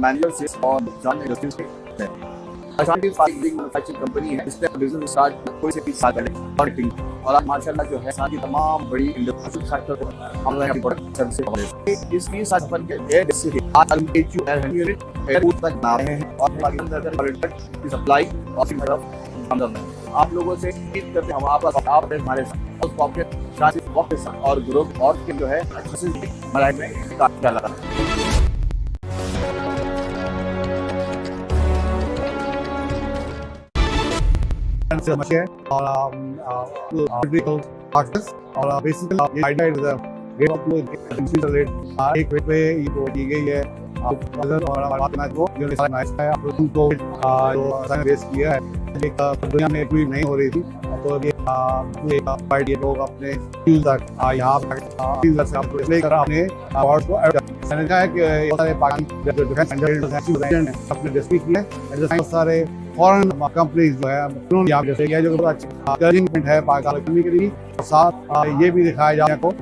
Manual sales और John industries में अशांति फाइटिंग मैन्युफैक्चरिंग कंपनी है। इसने बिजनेस स्टार्ट कोई से 30 साल पहले और आज माशाल्लाह जो है सारी तमाम बड़ी इंडस्ट्रियल सेक्टर को हम लोग प्रोडक्ट सर्विस इसकी साथ बन के एयर डिस्ट्री आज एचयू एयर यूनिट एयरपोर्ट तक बना रहे हैं और पाकिस्तान प्रोडक्ट की सप्लाई और की तरफ आमदन है। आप लोगों से उम्मीद करते हैं हम आप हमारे साथ पॉकेट शादी वक्त और ग्रुप और के जो है अच्छे से मलाई में काम कर रहा है। और बेसिकली ये idea is get of rate एक रेट पे ये तो दी गई है और बात करना जो नाइस है तो जो बेस किया है एक दुनिया में कोई नहीं हो रही थी तो ये पार्टी लोग अपने यूजर यहाँ से आप लेकर अपने अवार्ड को मैंने कहा है कि ये सारे पाकिस्तान जो डिफेंस अपने डिस्ट्रिक्ट में बहुत सारे फॉरेन कंपनीज जो है उन्होंने यहाँ जैसे किया जो अच्छा टर्निंग पॉइंट है पाकिस्तान इकोनॉमी के लिए और साथ ये भी दिखाया जाए को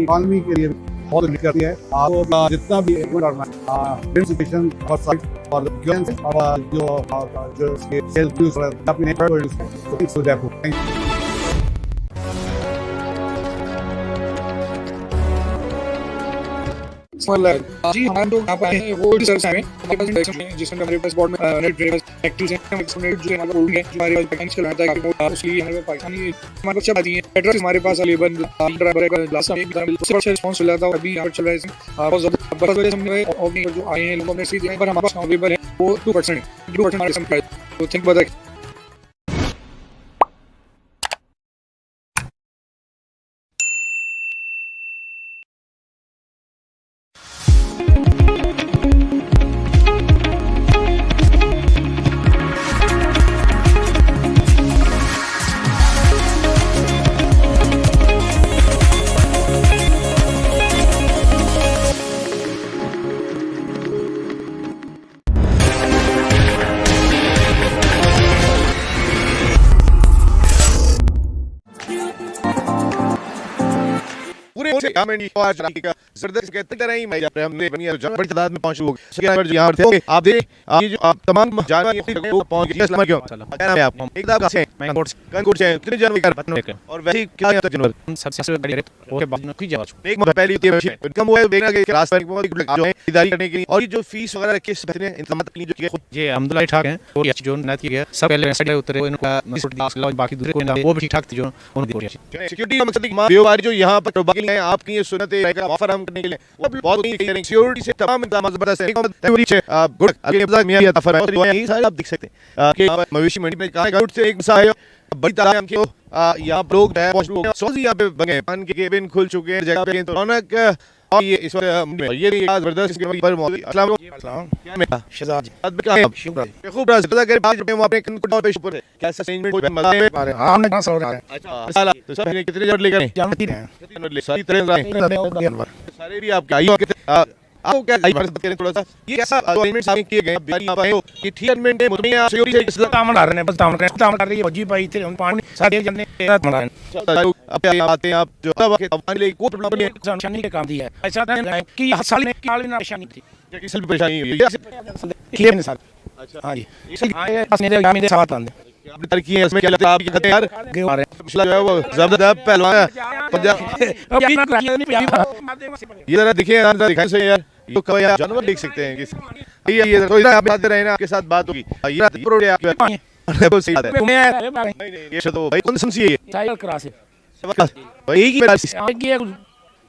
इकोनॉमी के लिए बहुत लिख करती है आप जितना भी सिचुएशन और साइट और जो सेल्स अपने जी हमारे लोग यहाँ पर आए हैं वो सर्विस आए हैं जिसमें हमारे पास बोर्ड में नेट ड्राइवर्स एक्टिव हैं हम एक्सपोनेट जो हमारा बोर्ड है हमारे पास पैकेज चलाता है काफी उसलिए हमारे पास पाकिस्तानी हमारे पास आती है एड्रेस हमारे पास अवेलेबल ड्राइवर का लास्ट में सबसे अच्छा रिस्पांस मिला था अभी यहाँ पर चल रहा है बहुत ज़्यादा बस वजह हमने और जो आए हैं लोगों ने सीट पर हमारे पास अवेलेबल है वो 2% है 2% हमारे प्राइस तो थिंक बताए बड़ी तादाद में 5 लोग यहाँ थे आप देख ये जो तमाम जानवर पहुंच गए आपको एक दाब से कनकोट से कितने जानवर और वैसे क्या यहाँ तक जानवर सबसे बड़ी ओके बाद में की जवाब एक पहली होती है इनकम हुआ है देखना कि रास्ते में जो है खरीदारी करने के लिए और ये जो फीस वगैरह रखी है बेहतरीन इंतजाम तक जो ये अहमदुल्ला ठाक हैं और जो नेट किया सब पहले साइड उतरे इनका बाकी दूसरे को वो भी ठीक ठाक थी जो उन्होंने सिक्योरिटी का मकसद व्यापारी जो यहाँ पर बाकी हैं आपकी ये सुनत ऑफर हम करने के लिए वो बहुत सिक्योरिटी से तमाम इंतजाम जबरदस्त है गुड अभी मियां ऑफर है ये सारे आप देख सकते हैं कि मवेशी मंडी में कहां गुड से एक मिसाल है बड़ी तादाद में यहाँ लोग सोजी यहाँ पे बने पान के केबिन खुल चुके हैं जगह पे तो रौनक और ये इस वक्त ये भी जबरदस्त इसके पर मौजूद अस्सलाम वालेकुम क्या मेरा शहजाद जी बात क्या है शुक्र खूब राज पता कर बात में अपने कुटाव पेश पर कैसा अरेंजमेंट कोई मजा है हां हमने कहां सो रहा है अच्छा साला तो सब कितने जोड़ लेकर आए कितने सारी तरह सारे भी आपके आई आपको क्या बात करें थोड़ा सा ये कैसा अरेंजमेंट आपने किए गए बिहार यहां पे हो कि ठीक अरेंजमेंट है मुझे आप सिक्योरिटी से तामन आ रहे हैं बस तामन कर रही है फौजी भाई थे हम पानी सारे जने बना रहे हैं अब क्या आते हैं आप जो तब पानी ले कोई प्रॉब्लम नहीं है निशानी के काम दी है ऐसा कि हर साल में काल ना निशानी थी किसी भी परेशानी हुई है क्लियर नहीं सर अच्छा हां जी आए अपने गांव में साथ आंदे आपने तैयार किए हैं, इसमें क्या लगता है आपके खतरे यार? पिछला जो है वो जबरदस्त पहलवान है पंजाब। ये जरा देखिए यार, जरा दिखाई से यार, ये कभी आप जानवर देख सकते हैं ये तो इधर आप बात कर रहे हैं ना, आपके साथ बात होगी। ये प्रोडक्ट आपके वो सही बात है। नहीं ये तो भाई कौन सी है ये? साइकिल क्रॉस है भाई एक ही मेरा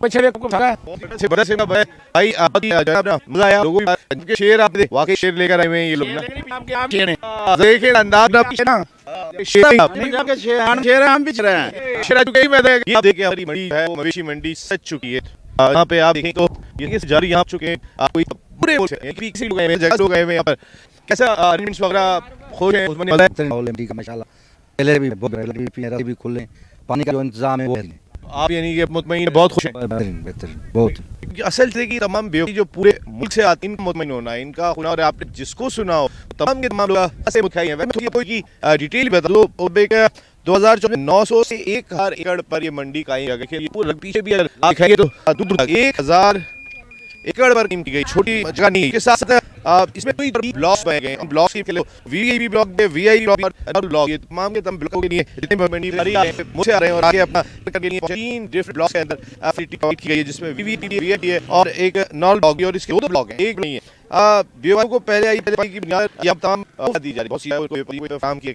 पिछले को भागा से बड़ा से भाई आप अपना मजा आया लोगों के शेर आप वाकई शेर लेकर आए हुए हैं ये लोग ना। देखिए अंदाज ना शेर शेर हम बिच रहे हैं। शेर चुके ही मैं आप देखिए हमारी मंडी है वो मवेशी मंडी सज चुकी है। यहाँ पे आप देखें तो ये जारी यहाँ चुके हैं आप कोई पूरे किसी लोग गए जगह लोग गए हुए यहाँ पर कैसा अरेंजमेंट्स वगैरह खोज है उसमें का माशाल्लाह पहले भी बहुत भी खुले पानी का जो इंतजाम है वो आप यानी कि मुतमईन बहुत खुश हैं? बेहतरीन बहुत। असल से कि तमाम बेवकूफ़ जो पूरे मुल्क से आती इनको मुतमईन होना है इनका होना और आपने जिसको सुना हो तमाम के तमाम लोग ऐसे मुतखाई हैं। मैं कोई की डिटेल बता दो 2014 900 से 1000 एकड़ पर ये मंडी कायम है। ये पूरा पीछे भी अगर आप दिखाइए तो दूर तक 1000 एकड़ पर कीमत की गई छोटी जगह नहीं के साथ इसमें कोई ब्लॉक्स बनाए गए हैं। ब्लॉक्स के लिए वीआईपी ब्लॉक पे वीआईपी ब्लॉक ब्लॉक ये तमाम के तमाम ब्लॉकों के लिए जितने मंडी मुझे आ रहे हैं और आगे अपना के लिए 3 डिफरेंट ब्लॉक्स के अंदर फैसिलिटी प्रोवाइड की गई है जिसमें वीवीटी वीआईपी है और एक नॉन ब्लॉक और इसके 2 ब्लॉक हैं एक नहीं है। बीओआई को पहले आई पहले की बुनियाद ये तमाम दी जा रही बहुत सी काम किए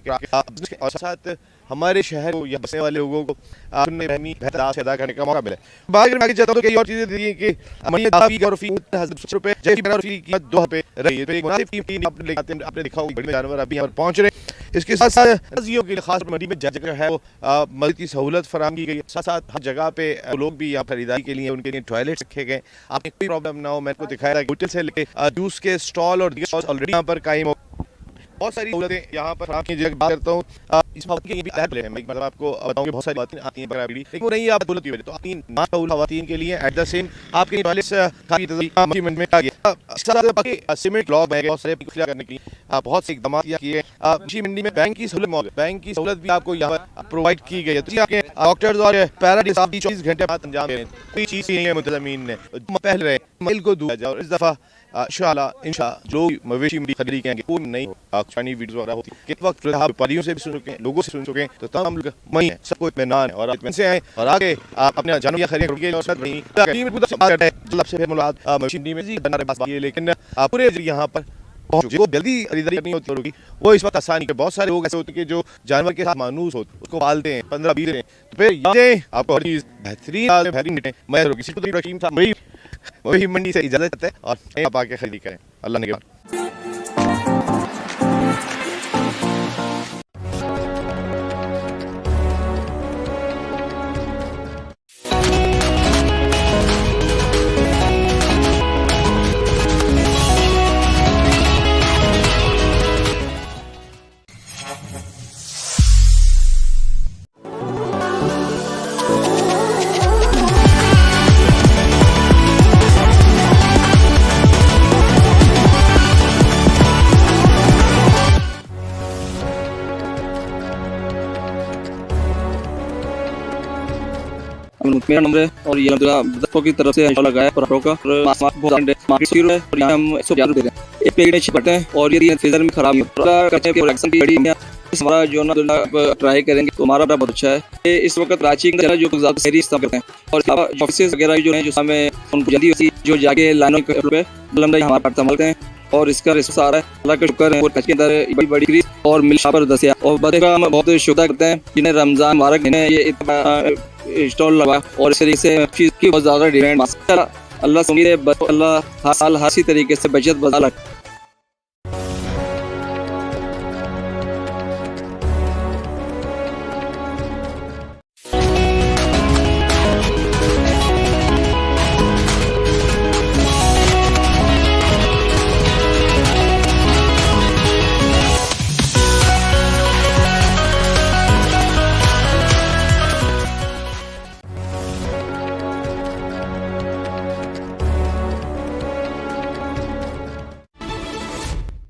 और साथ हमारे शहर को या बसने वाले लोगों को बेहतर अदा करने का मौका मिला। बात मैं आगे चाहता हूँ तो कई और चीजें दी कि ₹1000 की कीमत 2 रुपए रही है। तो एक मुनासिब कीमत आपने लेके आते हैं आपने देखा होगा बड़े जानवर अभी यहाँ पर पहुंच रहे हैं। इसके साथ साथ के लिए खास मंडी में जगह है वो मदद की सहूलत फराहम की गई है। साथ साथ हर जगह पे लोग भी यहाँ खरीदारी के लिए उनके लिए टॉयलेट रखे गए आपने कोई प्रॉब्लम ना हो। मैंने को दिखाया होटल से लेके जूस के स्टॉल और स्टॉल ऑलरेडी यहाँ पर कायम हो बहुत सारी सहूलतें यहाँ पर फराहम की जगह बात करता हूँ। इस बात के भी मतलब आपको बताऊंगे बहुत सारी बातें आती हैं लेकिन वो नहीं आप बोलती है तो अपनी ना खवातीन के लिए एट द सेम आपके टॉयलेट्स सीमेंट ब्लॉक बने बहुत सारे करने की बहुत से इकदाम किए कृषि मंडी में बैंक की सहूलत भी आपको यहाँ पर प्रोवाइड की गई है। तो आपके डॉक्टर्स और पैरामेडिक्स 24 घंटे बाद अंजाम दे रहे हैं कोई चीज़ नहीं है मुंतज़मीन ने पहले रहे मिल को दूर जाओ इस दफ़ा इंशाअल्लाह जो मवेशी मंडी खरीदी करेंगे वो नहीं आसानी वीडियोस वगैरह होती किस वक्त व्यापारियों से भी सुन चुके हैं लोगों से सुन चुके हैं तो तमाम लोग मई है सबको इत्मीनान है और इत्मीनान से आए और आगे आप अपने जानवर खरीदेंगे और साथ वहीं से फिर मुलाकात मवेशी मंडी में लेकिन पूरे यहाँ पर जो जल्दी खरीदारी नहीं होती वो इस वक्त आसानी के बहुत सारे लोग ऐसे होते हैं जो जानवर के साथ मानूस होते उसको पालते हैं 15-20 दिन तो फिर आपको हर चीज़ बेहतरीन वही मंडी से इजाजत है और आप आके खरीदी करें अल्लाह ने। मेरा नंबर है और ये दफों की तरफ से लगाया पराठों का और मार्केट है और यहाँ हम 111 दे रहे हैं एक पैकेट अच्छी पड़ते हैं और ये फ्रीजर में खराब नहीं हमारा जो ना ट्राई करेंगे तो हमारा बहुत अच्छा है। इस वक्त रांची के जो शहरी इस्तेमाल करते हैं और ऑफिस वगैरह जो है जो हमें जल्दी होती जो जाके लाइनों पे हमारे पास संभालते हैं और इसका रिस्पॉन्स आ रहा है अल्लाह का शुक्र है और के अंदर बड़ी बड़ी और मिल पर दसिया और बड़े का हम बहुत शुक्र करते हैं जिन्हें रमजान मुबारक ने ये स्टॉल लगा और इस तरीके से चीज़ की बहुत ज़्यादा डिमांड अल्लाह से उम्मीद है अल्लाह हर साल हर तरीके से बचत बजा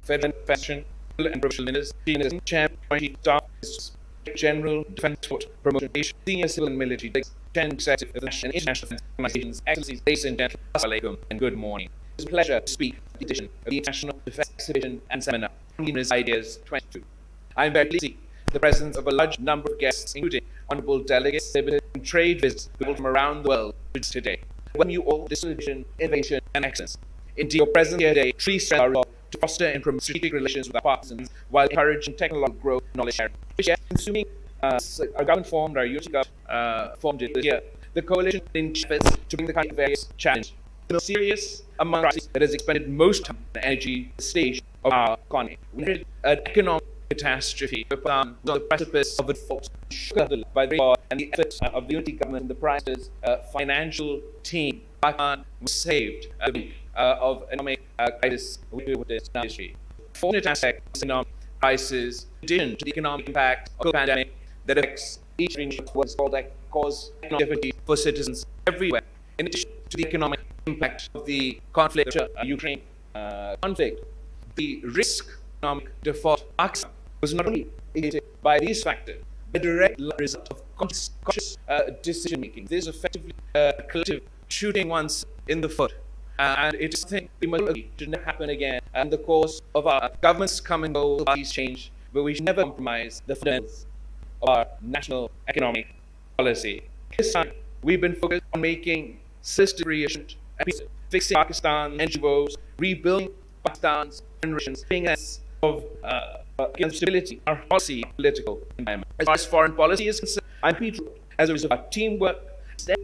Federal fashion and professional ministers, champion general defense force promotion, senior civil and military, executive of national and international defense organizations, excellencies, ladies and gentlemen, assalamu alaikum and good morning. It's a pleasure to speak at the edition of the International Defense Exhibition and Seminar on Numerous Ideas 22. I am very pleased the presence of a large number of guests, including honorable delegates, exhibitors, and trade visitors from around the world today. When you all diligence, innovation, and excellence. Indeed, your presence here today truly strengthens our resolve to foster and promote strategic relations with our partners while encouraging technological growth and knowledge sharing. Consuming our government formed, our unity government formed it this year. The coalition in efforts to bring the country to various challenges. The most serious among crises that has expended most time and energy at the stage of our economy. We had an economic catastrophe on the precipice of a default by the war and the efforts of the unity government and the Prime Minister's financial team. Pakistan was saved of economic crisis with this history. Fortunate aspect of this economic crisis, in addition to the economic impact of the pandemic that affects each region, was called that cause economic difficulty for citizens everywhere. In addition to the economic impact of the conflict, Ukraine conflict, the risk of economic default of Pakistan was not only mitigated by these factors, but a direct result of conscious decision making. This is effectively collective shooting once in the foot. And it is something we must agree should never happen again. And the course of our governments come and go, parties change, but we should never compromise the fundamentals of our national economic policy. This time, we've been focused on making system reassured, fixing Pakistan's NGOs, rebuilding Pakistan's generations, being a sense of stability, our policy, political environment. As far as foreign policy is concerned, I'm pleased as a result of our teamwork, the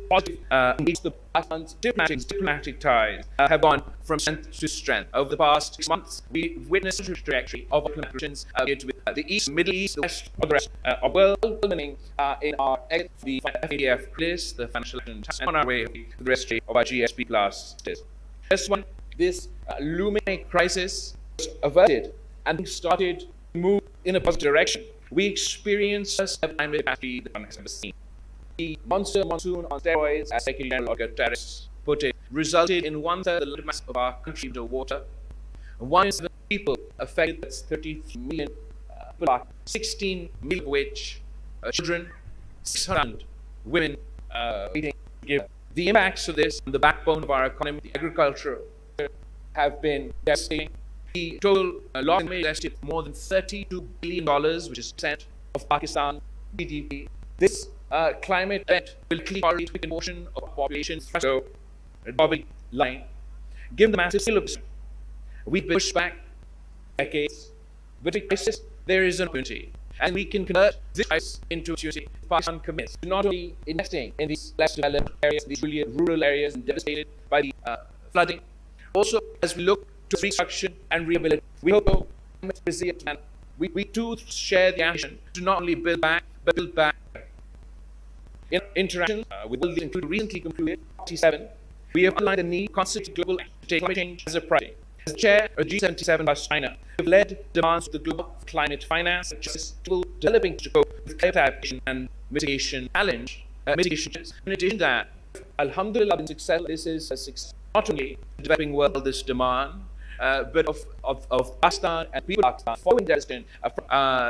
Pakistan's diplomatic ties have gone from strength to strength. Over the past 6 months, we've witnessed a trajectory of diplomatic relations with the East, Middle East, the West, or the rest of the world, in our exit from the FATF list, the financial and on our way to the rest of our GSP Plus list. This looming crisis was averted and started to move in a positive direction. We experienced a climate catastrophe that one has ever seen. The monsoon on steroids, as Secretary General Guterres put it, resulted in 1/3 the land mass of our country under water. 1 people affected, that's 33 million people, 16 million of which children, 600 women waiting to give. The impacts of this on the backbone of our economy, the agriculture, have been devastating. The total loss is estimated more than $32 billion, which is 10% of Pakistan BTV. This climate event will clearly correlate with a portion of the population threshold poverty line. Given the massive scale of this, we've been pushed back decades. With a crisis, there is an opportunity, and we can convert this crisis into opportunity. Pakistan commits to not only investing in these less developed areas, these really rural areas and devastated by the flooding, also as we look to reconstruction and rehabilitation. We hope resilient and we too share the ambition to not only build back, but build back. In interaction with world leaders, recently concluded G7, we have outlined the need to constitute global action to take climate change as a priority. As chair of G77 plus China, we have led demands to the global climate finance and justice tool developing to cope with climate adaptation and mitigation challenge. In addition to that, Alhamdulillah, been successful. This is a success not only the developing world this demand, but of Pakistan and people of Pakistan following their decision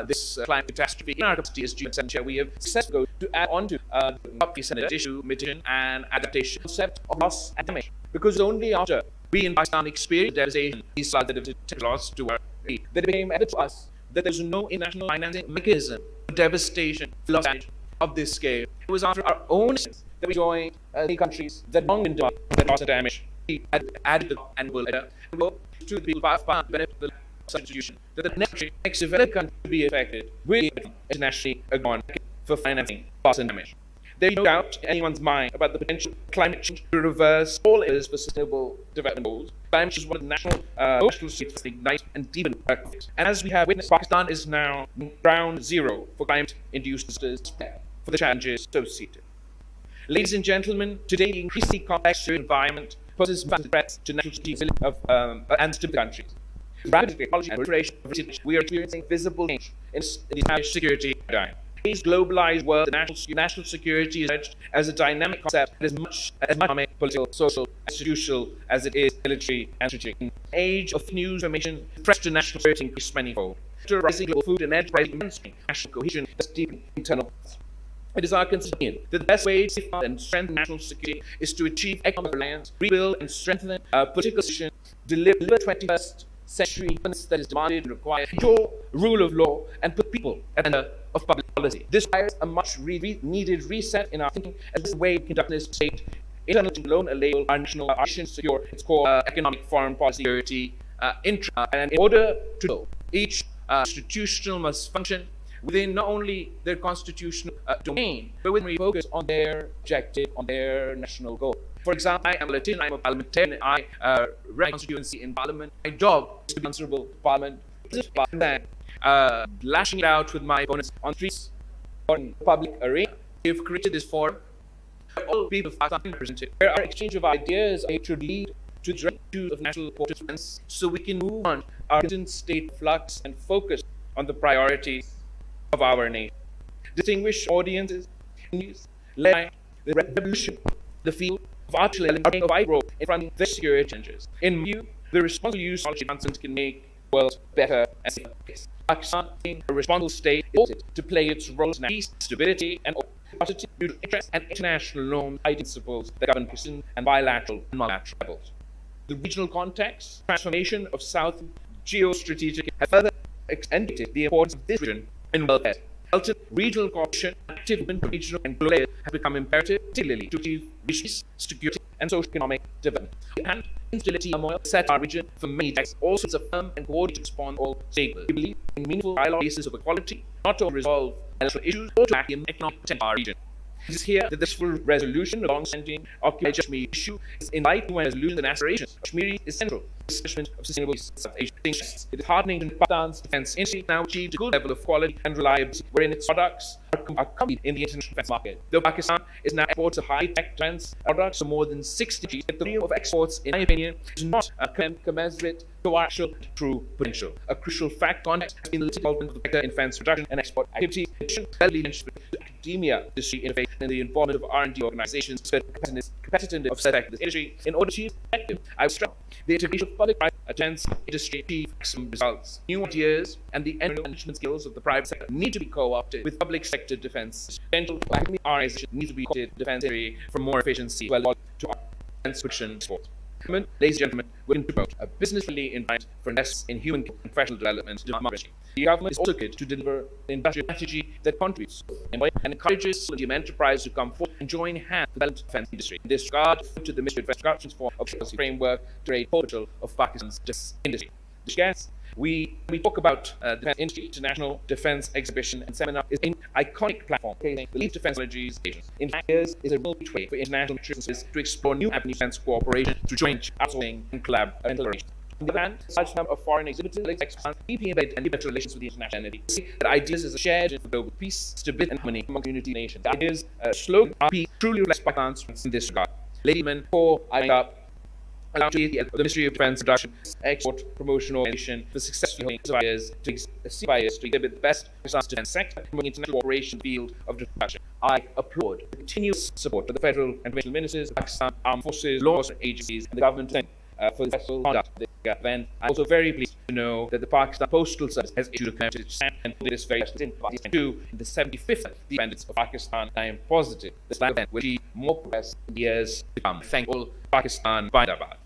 this climate catastrophe. In our capacity as G7 chair, we have successfully to add on to the Senate issue, mitigation and adaptation concept of loss and damage. Because only after we in Pakistan experienced devastation, these floods that have taken loss to our that it became evident to us that there is no international financing mechanism for devastation, loss damage of this scale. It was after our own instance that we joined the countries that long been doing that loss and damage. We had added the annual letter and go to the people of benefit of the substitution that the next developed country to be affected will be internationally agreed for financing loss and damage. There is no doubt in anyone's mind about the potential climate change to reverse all areas for sustainable development goals. Climate change is one of the national states to ignite and deepen conflicts. And as we have witnessed, Pakistan is now ground zero for climate-induced disasters for the challenges associated. Ladies and gentlemen, today the increasingly complex environment poses massive threats to national security and stability countries. Rapid technology and proliferation of research, we are experiencing visible change in the national security paradigm. Today's globalized world, the national security is judged as a dynamic concept that is much economic, political, social, institutional as it is military and strategic. In an age of news information, threats to national security increase manifold. After rising global food and enterprise mainstream, national cohesion is deep internal. It is our conviction that the best way to safeguard and strengthen national security is to achieve economic reliance, rebuild and strengthen political position, deliver 21st century governance that is demanded and required, ensure rule of law, and put people at the center of public policy. This requires a much needed reset in our thinking, as this way we conduct this state internal to alone enable our national nation to secure its core economic, foreign policy, security, and in order to do each institutional must function within not only their constitutional domain, but with refocus on their objective, on their national goal. For example, I am a Latino, I'm a parliamentarian, I run constituency in parliament. My job is to be answerable to parliament. Then, lashing it out with my opponents on streets or in public arena. We've created this forum where all people are represented, where our exchange of ideas should lead to the issues of national importance, so we can move on our state flux and focus on the priorities of our nation. Distinguished audiences, led by the revolution, the field of artificial intelligence, of role in front of the security challenges. In view, the responsible use of advancements can make the world better and safer. Pakistan, being a responsible state, is to play its role in peace, stability, and mutual interest and international norms, principles that govern Pakistan and bilateral and multilateral levels. The regional context, transformation of South geostrategic has further extended the importance of this region in welfare. Regional cooperation, active regional and global have become imperative, particularly to achieve peace, security, and socio-economic development. And instability turmoil set our region for many decades. Also, it's a firm and coordinated response to all stakeholders. We believe in meaningful dialogue basis of equality, not to resolve bilateral issues or to act in economic potential of our region. It is here that this full resolution of long-standing occupied Kashmir issue is in light of resolutions and aspirations. Kashmir is central to the establishment of sustainable South Asian things. It is heartening that Pakistan's defense industry now achieved a good level of quality and reliability, wherein its products are competing in the international defense market. Though Pakistan is now exports of high-tech defense products to more than 60, the volume of exports, in my opinion, is not commensurate to our actual true potential. A crucial fact context has been the involvement of the sector in defense production and export activity. In addition, academia, industry, innovation, and the involvement of R&D organizations, competitiveness of this industry. In order to achieve effective, I would stress the integration of public-private attempts industry achieve maximum results. New ideas and the management skills of the private sector need to be co-opted with public sector defense. Potential academic organizations need to be co-opted defense industry for more efficiency, well to our defense production export. Ladies and gentlemen, we can promote a business-friendly environment for investments in human and professional development. The government is also good to deliver an industrial strategy that contributes and encourages medium enterprise to come forward and join hands with the defense industry. In this regard, to the Ministry of Defense Instructions for a policy framework to create portal of Pakistan's defense industry. We talk about the defense industry, International Defense Exhibition and Seminar is an iconic platform facing the lead defense technologies. In fact, is a real way for international businesses to explore new avenues of defense cooperation through joint outsourcing and collaboration. On the other hand, a large number of foreign exhibitors expand deeply embedded and deep relations with the international entity. See that ideas is a shared for global peace, stability, and harmony among community nations. The ideas slogan peace truly reflects Pakistan's in this regard. Ladies and gentlemen, before I end up, allow me the Ministry of Defense Production Export Promotion Organization for successfully holding ideas to exhibit the best Pakistan's defense sector in the international cooperation field of production. I applaud the continuous support of the federal and provincial ministers, Pakistan Armed Forces, law enforcement agencies, and the government for the successful conduct of the event. I'm also very pleased to know that the Pakistan Postal Service has issued a commemorative stamp and this very in the 75th independence of Pakistan. I am positive this event will achieve more progress in the years to come. Thank you all. Pakistan, Badar.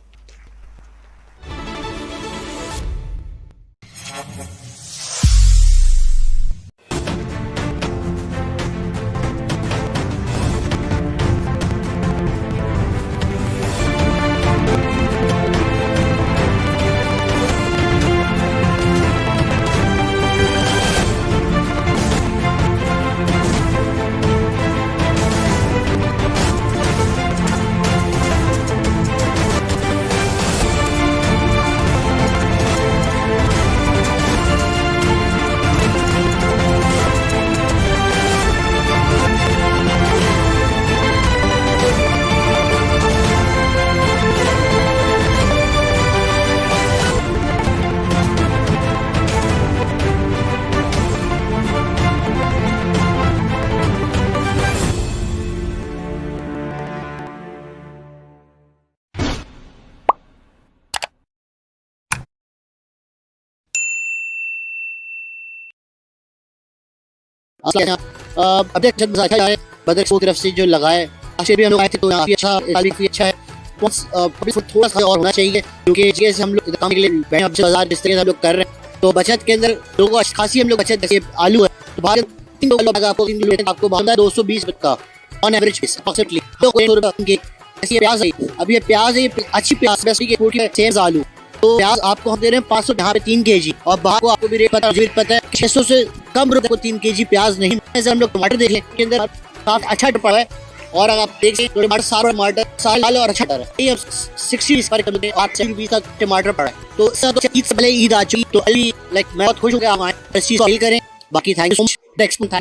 Update रखा जाए बदर की तरफ से जो लगाए आखिर भी हम लोग आए थे तो यहाँ अच्छा भी अच्छा है पब्लिक थोड़ा सा और होना चाहिए क्योंकि जैसे हम लोग काम के लिए बाजार जिस तरह से हम लोग कर रहे हैं तो बचत के अंदर लोगों को खासी हम लोग बचत जैसे आलू है तो बाहर आपको 3 किलो आपको बनता है 220 का ऑन एवरेज अप्रोक्सीमेटली। तो कोई के ऐसी प्याज है, अब ये प्याज है अच्छी प्याज वैसे की फूट है सेम आलू, तो प्याज आपको हम दे रहे हैं 500 यहाँ पे 3 kg, और बाहर को आपको भी रेट पता है 600 से कम रुपए को 3 kg प्याज नहीं। जैसे हम लोग टमाटर देख लें के अंदर काफी अच्छा पड़ा है, और अगर आप देखें तो टमाटर साल और अच्छा है, ये 60 पर कम 80 रुपये का टमाटर पड़ा है। तो ईद से पहले ईद आ चुकी, तो अभी लाइक मैं बहुत खुश हूँ कि हम आए इस चीज को फील करें। बाकी थैंक यू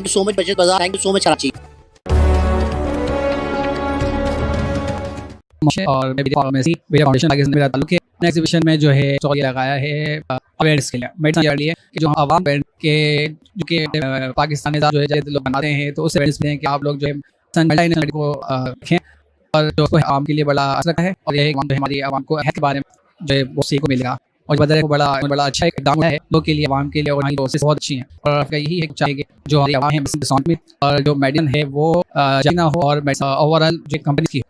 सो मच बचत बाजार, thank you so much Karachi. और मैं फाउंडेशन मेरा ताल्लुक है। एग्जीबिशन में जो है स्टॉल लगाया है अवेयरनेस के लिए, मेडिसिन ये है कि जो आवाम के जो कि पाकिस्तान में जो है लोग बनाते हैं, तो उस अवेयरनेस में कि आप लोग जो है सन को रखें, और जो आवाम के लिए बड़ा असर रखा है, और यही हमारी आवाम को हेल्थ के बारे में जो है वो सीख को मिलेगा, और बदर को बड़ा अच्छा एक काम है लोग के लिए, आवाम के लिए, और हमारी प्रोसेस बहुत अच्छी है। और आपका यही है चाहिए जो हमारी आवाम है डिस्काउंट में, और जो मेडिसिन है वो ना हो, और ओवरऑल जो कंपनी की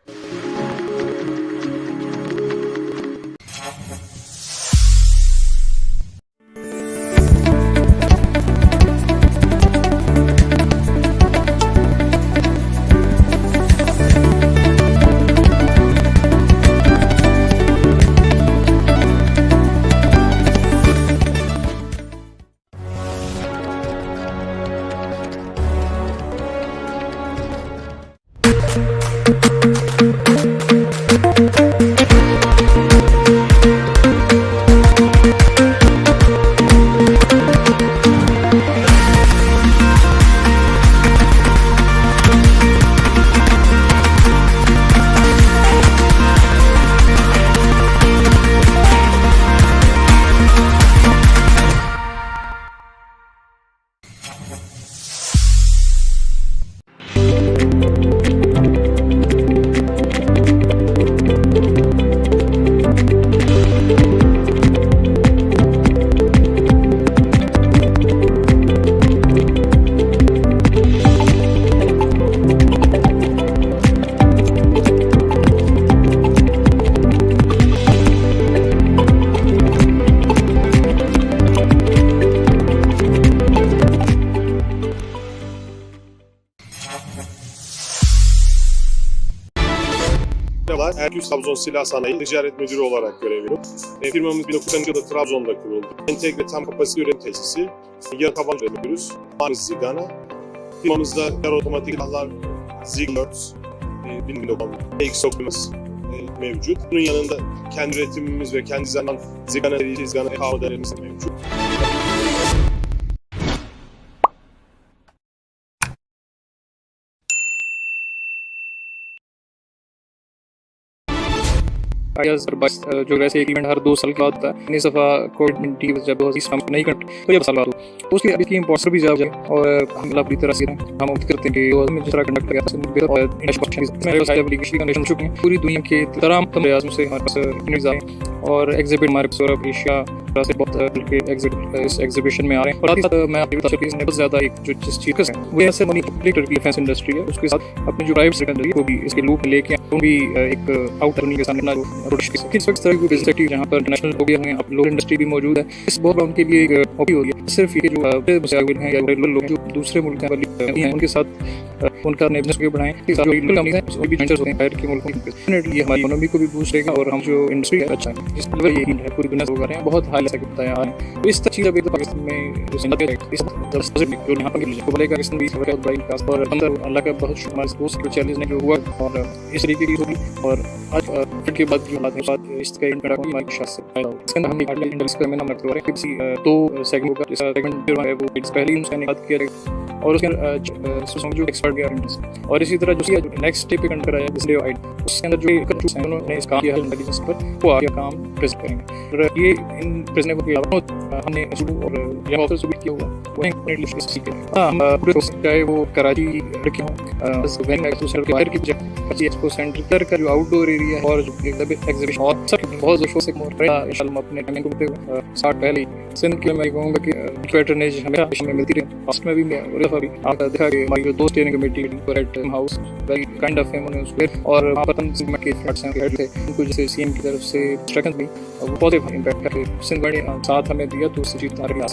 Ergüç Trabzon Silah Sanayi Ticaret Müdürü olarak görev veriyorum. Firmamız 1990 yılında Trabzon'da kuruldu. Entegre tam kapasite üretim tesisi, yarı taban üretiyoruz. Marız Zigana. Firmamızda yarı otomatik silahlar Ziglert, 1900 mevcut. Bunun yanında kendi üretimimiz ve kendi zaman Zigana serisi, Zigana kavgalarımız mevcut. जो वैसे एक event हर 2 साल के बाद होता है, इस दफ़ा कोविड-19 जब 2020 हम नहीं कर तो जब साल बाद हो, तो उसके अभी की इम्पोस्टर भी ज़्यादा जाए, और हम पूरी तरह से हम उम्मीद करते हैं कि हम जिस तरह कंडक्ट किया और इंटरनेशनल चुके हैं पूरी दुनिया के तमाम प्रयासों से हमारे पास न्यूज़ आए, और एग्जिबिट हमारे यूरोप एशिया से बहुत इस एग्जीबिशन में आ रहे हैं। और साथ ही साथ मैं आपको बता सकती हूँ बहुत ज़्यादा एक जो जिस चीज़ है वो ऐसे मनी पब्लिक डिफेंस इंडस्ट्री है, उसके साथ अपनी जो प्राइवेट सेक्टर है वो भी इसके लूप में लेके वो भी एक आउट दुनिया के सामने किस तरह की विजिटिंग जहाँ पर नेशनल हो गया है, लोकल इंडस्ट्री भी मौजूद है, इस बहुत उनके लिए एक हॉबी हो गया। सिर्फ ये जो मुसाफिर हैं या लोग जो दूसरे मुल्क हैं उनके साथ उनका बिजनेस को बढ़ाएं, वो भी वेंचर्स होते हैं बाहर के मुल्कों में, डेफिनेटली हमारी इकोनॉमी को भी बूस्ट देगा, और हम जो इंडस्ट्री है अच्छा है जिस लेवल ये है पूरी दुनिया से हो रहे हैं बहुत हाई लेवल बताया है। तो इस चीज़ अभी तो पाकिस्तान में जो यहाँ पर बोलेगा पाकिस्तान भी बहुत बड़ी विकास, और अंदर अल्लाह का बहुत शुक्र दोस्त के चैलेंज ने जो हुआ, और इस तरीके की होगी, और आज के बाद जो हालात है इसका इंटरनेट हमारी शायद से फायदा हो। इसके अंदर हमने इंडस्ट्री का मैंने करवा रहे किसी 2 सेगमेंट होगा, जैसा सेगमेंट जो है वो पहले ही मैंने बात किया, और उसके अंदर जो एक्सपर्ट भी आ रहे हैं, और इसी तरह जो नेक्स्ट स्टेप पे कंटर आया जिसने उसके अंदर जो उन्होंने इस काम किया है इंटेलिजेंस पर वो आगे काम प्रेजेंट करेंगे। और ये इन प्रेजेंट के अलावा हमने और यहाँ ऑफिस भी किया हुआ वो हम पूरे चाहे वो कराची रखे हों सोशल के बाहर की एक्सपो सेंटर का जो आउटडोर एरिया है, और जो एग्जीबिशन और सब बहुत जोशों से इंशाल्लाह अपने टाइमिंग को स्टार्ट पहले सिंध के मैं कहूँगा कि पैटर्नेज हमेशा में मिलती रही। फर्स्ट में भी मैं आपने देखा कि हमारी जो 2 steering committee at house very kind of fame उसके, और वहाँ पर हम सिंध के फ्लड्स हैं हेड थे उनको जैसे सीएम की तरफ से इंस्ट्रक्शन भी वो पॉजिटिव इम्पैक्ट करके सिंध बड़े साथ हमें दिया, तो उससे जीत आ रही है।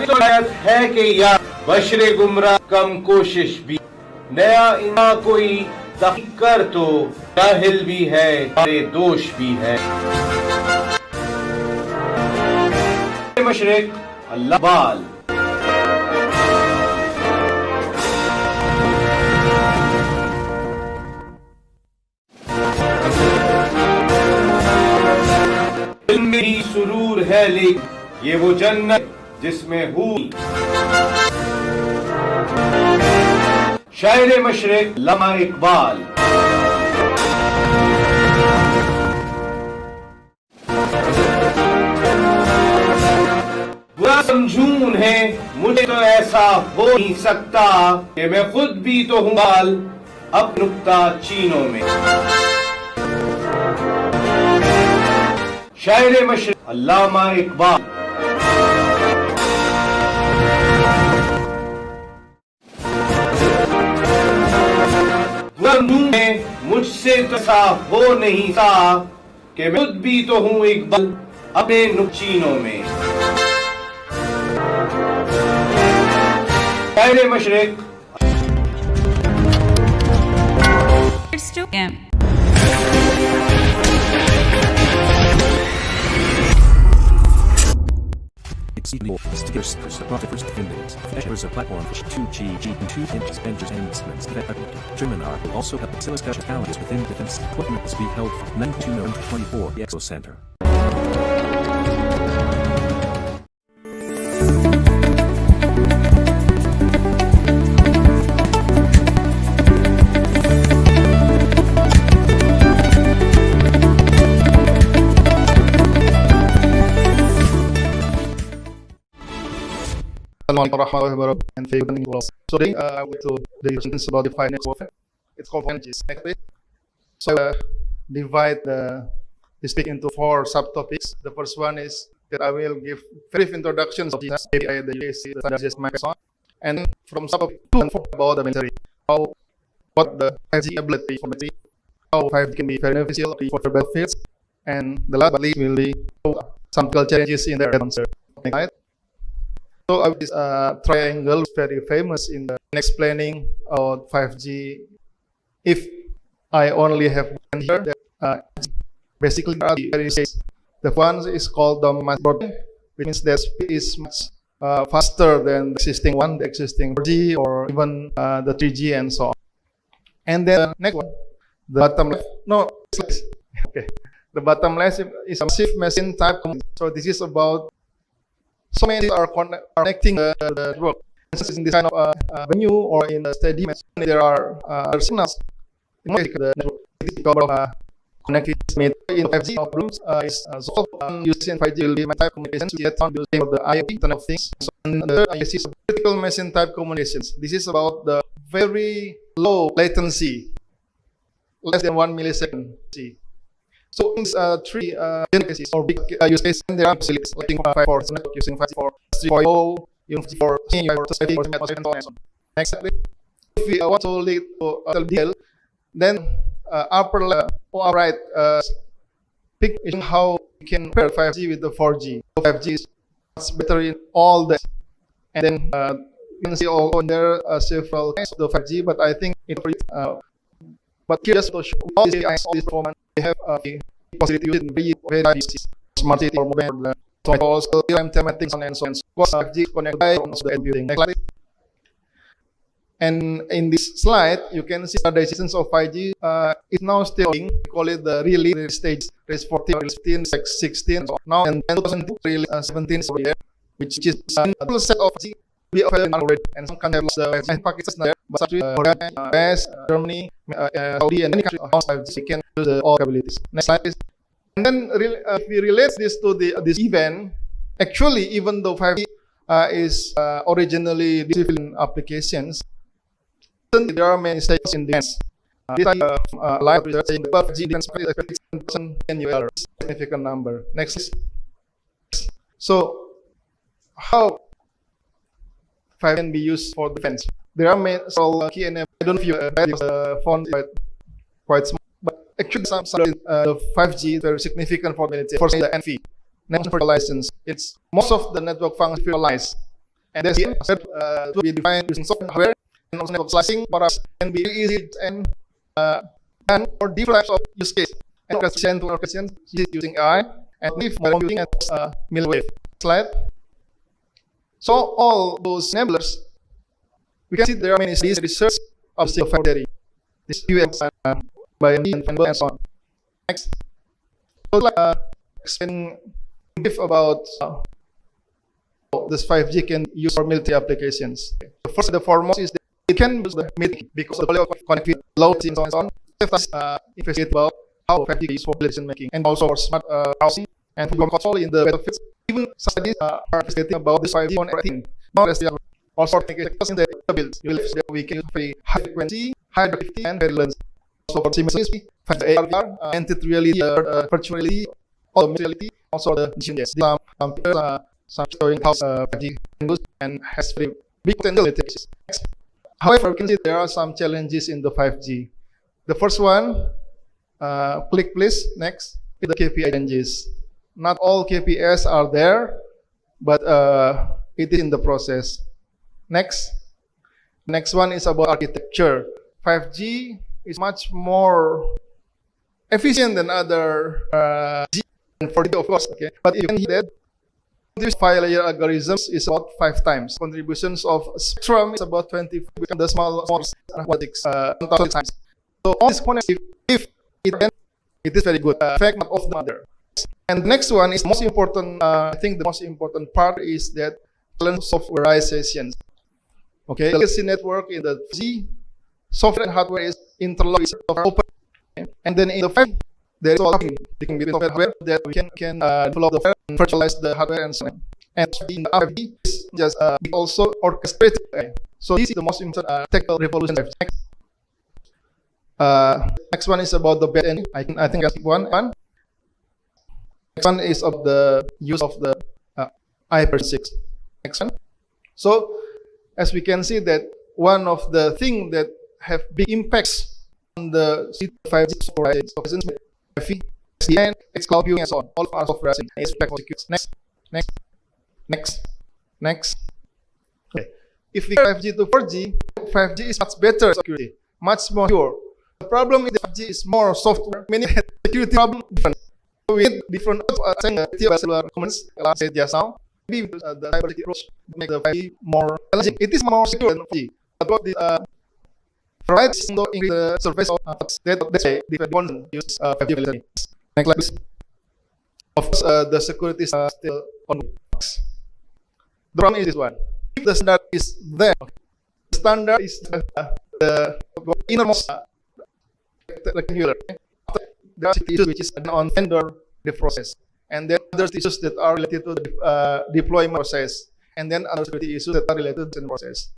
तो शायद है कि या बशरे गुमराह कम कोशिश भी, नया इना कोई तहकीक कर तो जाहिल भी है, सारे दोष भी है। मशरिक अल्लाह बाल। दिल में ही सुरूर है लेकिन ये वो जन्नत जिसमें हूँ। शायर मशरिक लमा इकबाल। बुरा समझूं है मुझे तो ऐसा हो नहीं सकता कि मैं खुद भी तो हूँ बाल अब नुक्ता चीनों में। शायर मशरिक अल्लामा इकबाल। में मुझसे तो ऐसा हो नहीं सा कि मैं खुद भी तो हूँ इकबाल अपने नुकचीनों में। शायर मशरिक। It's 2 p.m. Stickers, photographers, vendors, features a platform for 2G, and 2 inches, vendors, and instruments. Germinar will also have similar specialities within defense equipment to be held from 9 to November 24 the Expo Center. And favoring world. So today I will to the sentence about the finance warfare. It's called finances. So divide the speak into 4 subtopics. The first one is that I will give brief introductions of Jesus, the UAC, the standards, Microsoft, and from subtopic 2 and 4 about the military, what the 5G ability for military, how 5G can be very beneficial for the benefits, and the last but least will be some cultural changes in their answer. Right? So this triangle is very famous in explaining about 5G. If I only have one here, basically the one is called the mass broadband, which means that speed is much faster than the existing one, the existing 4G or even the 3G and so on. And then next one, the bottom left. No, okay. The bottom left is a massive machine type. So this is about so many are connecting the network. In this kind of venue or in the stadium, there are signals. The network connectivity made in 5G problems is solved using 5G will be my type communications using the IoT Internet of Things. So, and the third is critical machine type communications. This is about the very low latency, less than 1 millisecond. So in 3 cases or big use cases, there are facilities like 5 for network using 5 for 3.0, using for senior for and so on. Next, if we want to lead to a deal, then upper left or right pick is how we can compare 5G with the 4G. 5G is much better in all that, and then you can see all there are several kinds of the 5G, but I think it but here just to show all these performance, they have a possibility to use in very smart city or mobile. So also real-time thematics and so on. Because 5G connected by the computing. Next slide. And in this slide, you can see the decisions of 5G is now still we call it the release stage, release 14, release 15, 16. So now in 2002, release 17 is there, which is a full set of 5G be available already. And some countries the 5G packets there, but Korea, US, Germany, Saudi, and many countries on 5G, we can use all capabilities. Next slide, please. And then if we relate this to this event, actually, even though 5G is originally civilian applications, there are many stages in defense. This live research saying the 5G defense is 10% annual, significant number. Next, please. So, how 5G can be used for defense? There are many key enablers. I don't know if you read the font quite small, but actually some the 5G is very significant for military. First, the NV, National for the License. It's most of the network functions virtualized. And this to be defined using software and also network slicing perhaps can be easy and done for different types of use case. And orchestration to orchestration using AI and leave computing and milliwave. Slide. So all those enablers, we can see there are many studies research of single fiber theory. This UX by and so on. Next. So explain brief about this 5G can use for military applications. The first, the foremost is that it can use the military because of the volume of connectivity, low and so on and so on. Investigate about how 5G is used for decision making and also for smart housing and food control in the battlefields. Even studies are investigating about this 5G on everything. Not as we are also taking in the builds. You will see that we can use very high frequency, high activity, and very lens. Also for simultaneously, AR, entity reality, virtual reality, all the reality, also the GNS. Some showing how 5G can use and has very big potential. However, we can see there are some challenges in the 5G. The first one, click please, next, is the KPI challenges. Not all KPIs are there, but it is in the process. Next one is about architecture. 5G is much more efficient than other G and 4G, of course. Okay, but you can see that this 5-layer algorithms is about 5 times. Contributions of spectrum is about 20. The small robotics 1,000 times. So all these components, if it is very good. Fact not of the mother. And the next one is most important. I think the most important part is that softwareization. Okay, the legacy network in the 5G software and hardware is interlocked, open, and then in the 5G there is also between software that we can develop the software and virtualize the hardware and so on. And in the 5G is just also orchestrated. So this is the most important technical revolution. Next one is about the back end. I think that's one. Next one is of the use of the IP6. Next one. So as we can see that one of the things that have big impacts on the 5G software is FI, SDN, cloud viewing, and so on. All of our software is Next. Okay. If we go 5G to 4G, 5G is much better security, much more secure. The problem is that 5G is more software, many security problem different. So we need different cellular comments, as I said just now. Maybe the cybersecurity approach make the 5G more challenging. It is more secure than 4G. But what the provides to increase the surface of that's why the one use 5G availability. Next slide, please. Of course, the security is still on. The problem is this one. If the standard is there, the standard is the innermost rectangular. There are issues which is on vendor the process, and then other issues that are related to the deployment process, and then other security issues that are related to the process.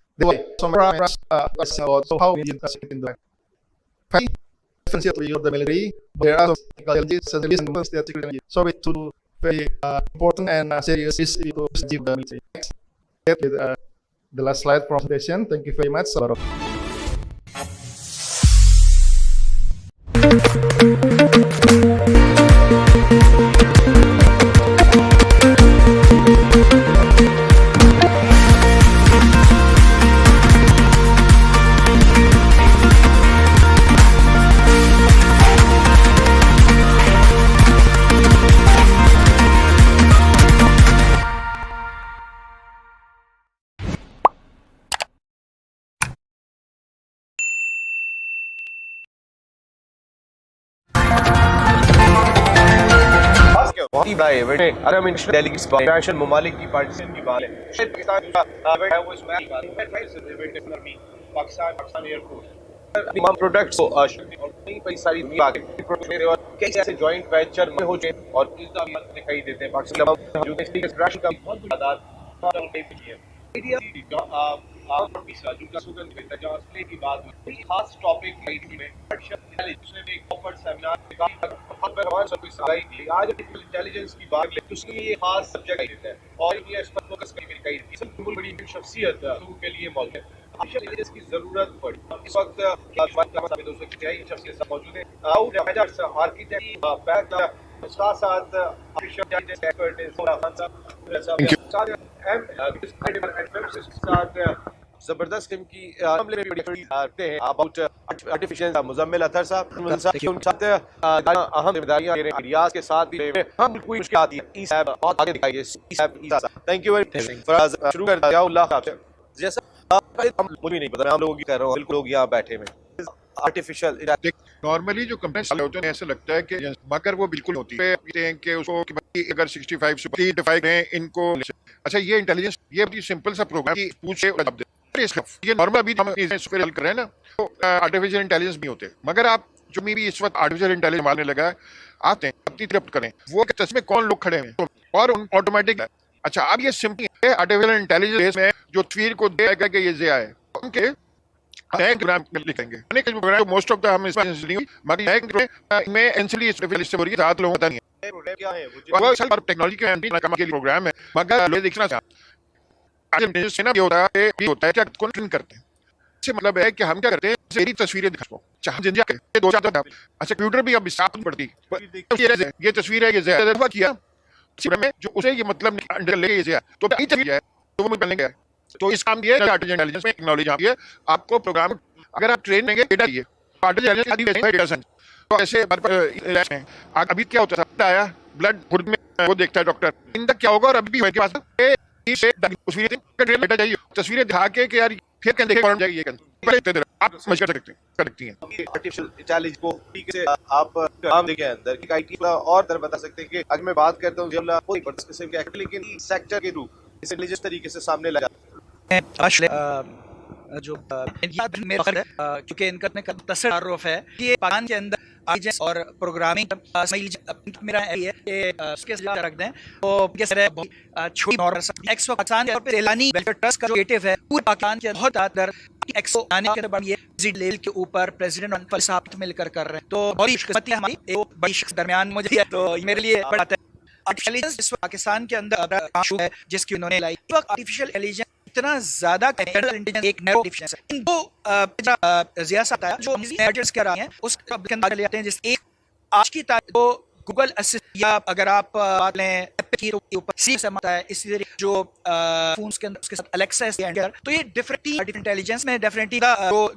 Some parameters about how we use in the 5G to use the military. There are some technical challenges, so it's to very important and serious issue to give the military. The last slide presentation. Thank you very much. Arab international delegates international ममालिक की participation की बात है Pakistan airport तमाम products को और कई सारी दुनिया के प्रोडक्ट और कई ऐसे जॉइंट वेंचर में हो जाए और इसका भी दिखाई देते हैं पाकिस्तान जो इंटरनेशनल का बहुत बड़ा मीडिया की बात खास टॉपिक में उसने एक ऑफर सेमिनार आज इंटेलिजेंस की बात तो उसके लिए खास सब्जेक्ट देता है और ये इस पर फोकस करके कई बड़ी शख्सियत के लिए मौजूद है इंटेलिजेंस की जरूरत पड़ी इस वक्त दोस्तों की शख्सियत मौजूद है आर्किटेक्ट साथ जबरदस्त किस्म की मामले में भी बड़ी आते हैं अबाउट आर्टिफिशियल मुजम्मिल अतर साहब उनके साथ अहम जिम्मेदारियां ले रहे हैं आइडियाज के साथ भी हम कोई मुश्किल आती है ई साहब बहुत आगे दिखाइए ई साहब thank you very much Faraz शुरू कर दिया अल्लाह आपसे जैसा हम मुझे नहीं पता हम लोगों की कर रहा हूं बिल्कुल लोग यहां बैठे में आर्टिफिशियल नॉर्मली जो कंप्लेंट्स होते हैं ऐसे लगता है कि मगर वो बिल्कुल होती है कहते हैं कि उसको कि भाई अगर 65 से 85 हैं इनको अच्छा ये इंटेलिजेंस ये बड़ी सिंपल सा प्रोग्राम की पूछे जवाब दे ये नॉर्मल अभी हम इस पे हल कर रहे हैं ना तो आर्टिफिशियल इंटेलिजेंस भी होते हैं मगर आप जो भी इस वक्त आर्टिफिशियल इंटेलिजेंस मारने लगा है आते हैं अपनी तरफ करें वो तस्वीर कौन लोग खड़े हैं और ऑटोमेटिक अच्छा अब ये सिंपल है आर्टिफिशियल इंटेलिजेंस में जो तस्वीर को देगा कि ये ज़िया है उनके प्रोग्राम लिखेंगे प्रोग्राम मोस्ट ऑफ द हम मगर में एनसीडी स्पेशलिस्ट हो रही है सात लोगों का नहीं है क्या है वो सब टेक्नोलॉजी के प्रोग्राम है मगर लोग देखना से ना ये होता है क्या कौन ट्रेन करते हैं इससे मतलब है कि हम क्या करते हैं मेरी तस्वीरें दिखाओ चाहे जिंदा के दो चार अच्छा कंप्यूटर भी अब साथ में पड़ती ये तस्वीर है ये ज़्यादा किया में जो उसे ये मतलब अंडर ले ये तो है तो वो मिलने गया तो इस काम दिया आर्टिफिशियल इंटेलिजेंस में टेक्नोलॉजी यहाँ है आपको प्रोग्राम अगर आप ट्रेन लेंगे डेटा दिए आर्टिफिशियल डेटा साइंस तो ऐसे अभी क्या होता था आया ब्लड खुद में वो देखता है डॉक्टर इनका क्या होगा और अभी भी मेरे पास डेटा चाहिए तस्वीरें दिखा के कि यार फिर क्या देखे जाएगी आप समझ कर सकती हैं आर्टिफिशियल इंटेलिजेंस को ठीक से आप काम देखे अंदर कि आईटी और तरह बता सकते हैं कि अगर मैं बात करता हूँ जब कोई किस्म के लेकिन सेक्टर के थ्रू इसे इंटेलिजेंस तरीके से सामने लगा जो क्योंकि इनका तसर्रुफ है कि ये पाकिस्तान के अंदर आइजेंस और प्रोग्रामिंग मेरा है कि उसके साथ रख दें तो किस तरह छोटी नॉर्मल एक्स पाकिस्तान के तौर पे एलानी वेलफेयर ट्रस्ट का जो क्रिएटिव है पूरे पाकिस्तान के बहुत आदर एक्सो आने के बाद ये लेवल के ऊपर प्रेसिडेंट और साहब मिलकर कर रहे हैं तो बड़ी खुशकिस्मती है हमारी एक बड़ी शख्स दरमियान मुझे है तो मेरे लिए बड़ा है आर्टिफिशियल इंटेलिजेंस पाकिस्तान के अंदर काम है जिसकी उन्होंने लाई आर्टिफिशियल इंटेलिजेंस इतना ज्यादा एक नैरो डिफिशिएंसी है इन दो ज़ियासा आता है जो मेजर्स कर रहे हैं उसके अंदर ले आते हैं जिस एक आज की तारीख को गूगल असिस्ट या अगर आप बात लें एप्पल की ऊपर सी से आता है इसी तरीके जो फोन्स के अंदर उसके साथ अलेक्सा है तो ये डिफरेंटली आर्टिफिशियल इंटेलिजेंस में डेफिनेटली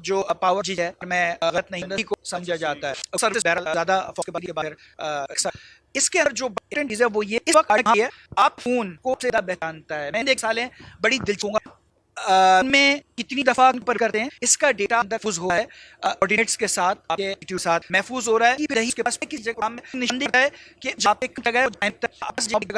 जो पावर चीज है मैं गलत नहीं को समझा जाता है अक्सर ज्यादा फोकस के बाद अक्सर इसके अंदर जो चीज है वो ये इस वक्त है आप फोन को ज्यादा पहचानता है मैंने एक साल है बड़ी दिलचस्प में कितनी दफा पर करते हैं इसका डेटा महफूज हुआ है कोऑर्डिनेट्स के साथ आपके साथ महफूज हो रहा है कि इसके पास किसी जगह में निशान दिख रहा है कि जहाँ पे जगह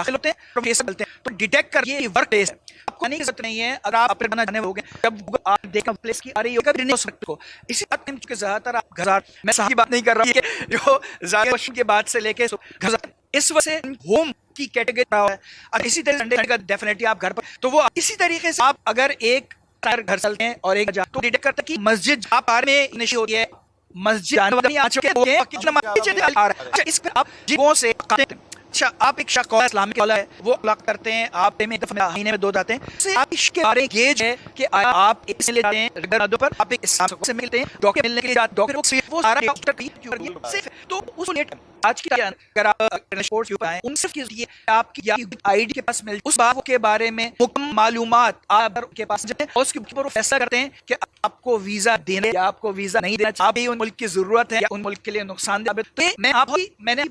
होते हैं तो डिटेक्ट कर ये वर्क प्लेस है आपको आने की जरूरत नहीं है अगर आप अपने बना जाने होगे जब आप देखें प्लेस की आ रही होगा नहीं हो सकते को इसी बात में ज्यादातर आप घर मैं सारी बात नहीं कर रहा हूँ जो क्वेश्चन के बाद से लेके घर इस वजह से होम की कैटेगरी है और इसी तरह संडे का डेफिनेटली आप घर पर तो वो इसी तरीके से आप अगर एक घर चलते हैं और एक तो डिटेक्ट करता है कि मस्जिद आप आ रहे में निश्चित होती है मस्जिद आ चुके हैं इस पर आप जीवों से अच्छा आप एक शख्स इस्लामिक वाला है वो अलाक करते हैं आप में महीने में 2 जाते हैं से आप इसके बारे गेज है कि आप इससे ले जाते हैं रेगुलर पर आप एक इस्लाम से मिलते हैं डॉक्टर मिलने के लिए जाते डॉक्टर वो सारा डॉक्टर तो उस लेट आज की अगर आप स्पोर्ट्स के ऊपर आए उन सिर्फ की आपकी आईडी के पास मिल उस बात के बारे में मुकम्मल मालूमात आप के पास जाते हैं और उसके ऊपर फैसला करते हैं कि आपको वीजा देना या आपको वीजा नहीं देना आप ही उन मुल्क की जरूरत है या उन मुल्क के लिए नुकसानदेह तो मैंने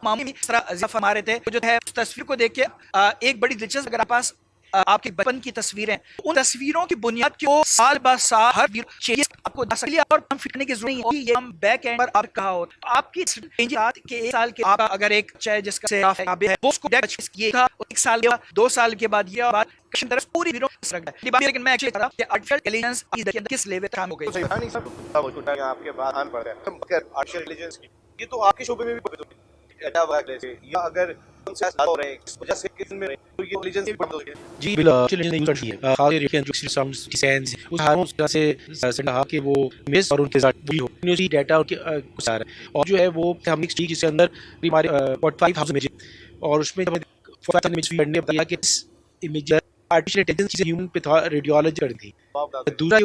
मामले में इस तरह हमारे थे जो है तस्वीर को देख के एक बड़ी दिलचस्प अगर आप पास आपके बचपन की तस्वीरें उन तस्वीरों की बुनियाद को साल ब साल हर चेंजेस आपको जा सकती है और हम फिटने की जरूरत नहीं होगी ये हम बैक एंड पर आप कहा हो आपकी चेंजेस के 1 साल के आप अगर एक चाहे जिसका है वो उसको ये था 1 साल के बाद 2 साल के बाद ये बात पूरी लेकिन मैं एक्चुअली कि आर्टिफिशियल इंटेलिजेंस किस लेवल तक हो गई आपके बाद आर्टिफिशियल इंटेलिजेंस ये तो आपके शोबे में भी या अगर जी बिल्कुल यूज करती है खास करके जो साउंड्स डिजाइंस उस हारों से कहा कि वो मिस और उनके साथ वही हो यूनिवर्सिटी डाटा और सारा और जो है वो हम एक चीज जिसके अंदर हमारे 45,000 इमेज और उसमें जब 45,000 इमेज पढ़ने बताया कि इस इमेज आर्टिफिशियल इंटेलिजेंस की ह्यूमन रेडियोलॉजी कर थी दूसरा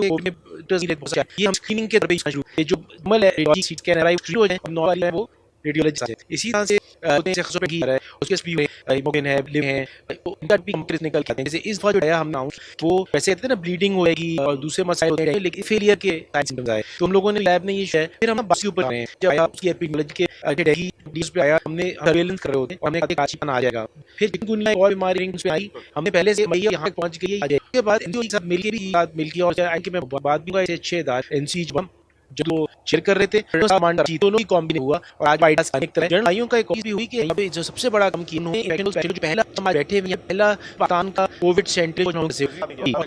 ये हम स्क्रीनिंग के तरफ ये जो नॉर्मल है सीट स्कैन है वो रेडियोलॉजी इसी तरह से घी है, उसके स्पी है, हीमोग्लोबिन है, लिवर है, तो उनका भी हम निकल के आते हैं। जैसे इस बार जो है हमने वो वैसे कहते हैं ना ब्लीडिंग होएगी और दूसरे मसाइल होते हैं, लेकिन फेलियर के सिम्टम्स आए तो हम लोगों ने लैब में ये है, फिर हम बाकी ऊपर आए हैं, जब आया उसकी एपिडेमियोलॉजी के डेली डीज पे आया, हमने सर्वेलेंस कर रहे होते और हमने कहा काचीपन आ जाएगा, फिर चिकनगुनिया और बीमारी रिंग्स पे आई, हमने पहले से मैया यहाँ तक पहुंच गई आ जाए, उसके बाद एनजीओ के साथ मिलके और आई मैं बात भी हुआ ऐसे 6 दार एनसी जो शेयर कर रहे थे, दोनों ही कॉम्बिनेट हुआ और आज वाइडस एक तरह जन भाइयों का एक चीज भी हुई कि यहाँ पे जो सबसे बड़ा काम किया उन्होंने जो पहला हमारे बैठे हुए पहला पाकिस्तान का कोविड सेंटर से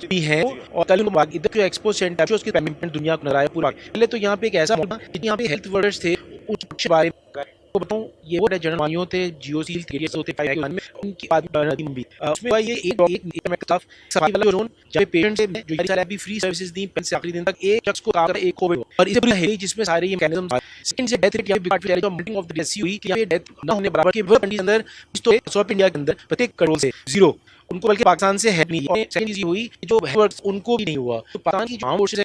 भी है और कल इधर जो एक्सपो सेंटर उसकी पेमेंट दुनिया को नजर पूरा। पहले तो यहाँ पे एक ऐसा यहाँ पे हेल्थ वर्कर्स थे उस बारे में बताऊं, ये वो जनरल वाइयों थे, जियोसील केरियर्स होते में उनकी आदमी भी उसमें भाई ये एक स्टाफ सफाई वाला जोन जब पेशेंट से जो सारे अभी फ्री सर्विसेज दी पहले से आखिरी दिन तक एक शख्स को आकर एक कोविड और इसे पूरा है जिसमें सारे ये मैकेनिज्म सेकंड से डेथ रेट या बिगाड़ जो मल्टिंग ऑफ द डेथ हुई कि ये डेथ ना होने बराबर के वो कंट्री के अंदर तो 100 इंडिया के अंदर प्रत्येक करोड़ से 0 उनको, बल्कि पाकिस्तान से है नहीं। और सेकंड चीज हुई जो उनको भी नहीं हुआ, तो पाकिस्तान की जो फोर्सेस है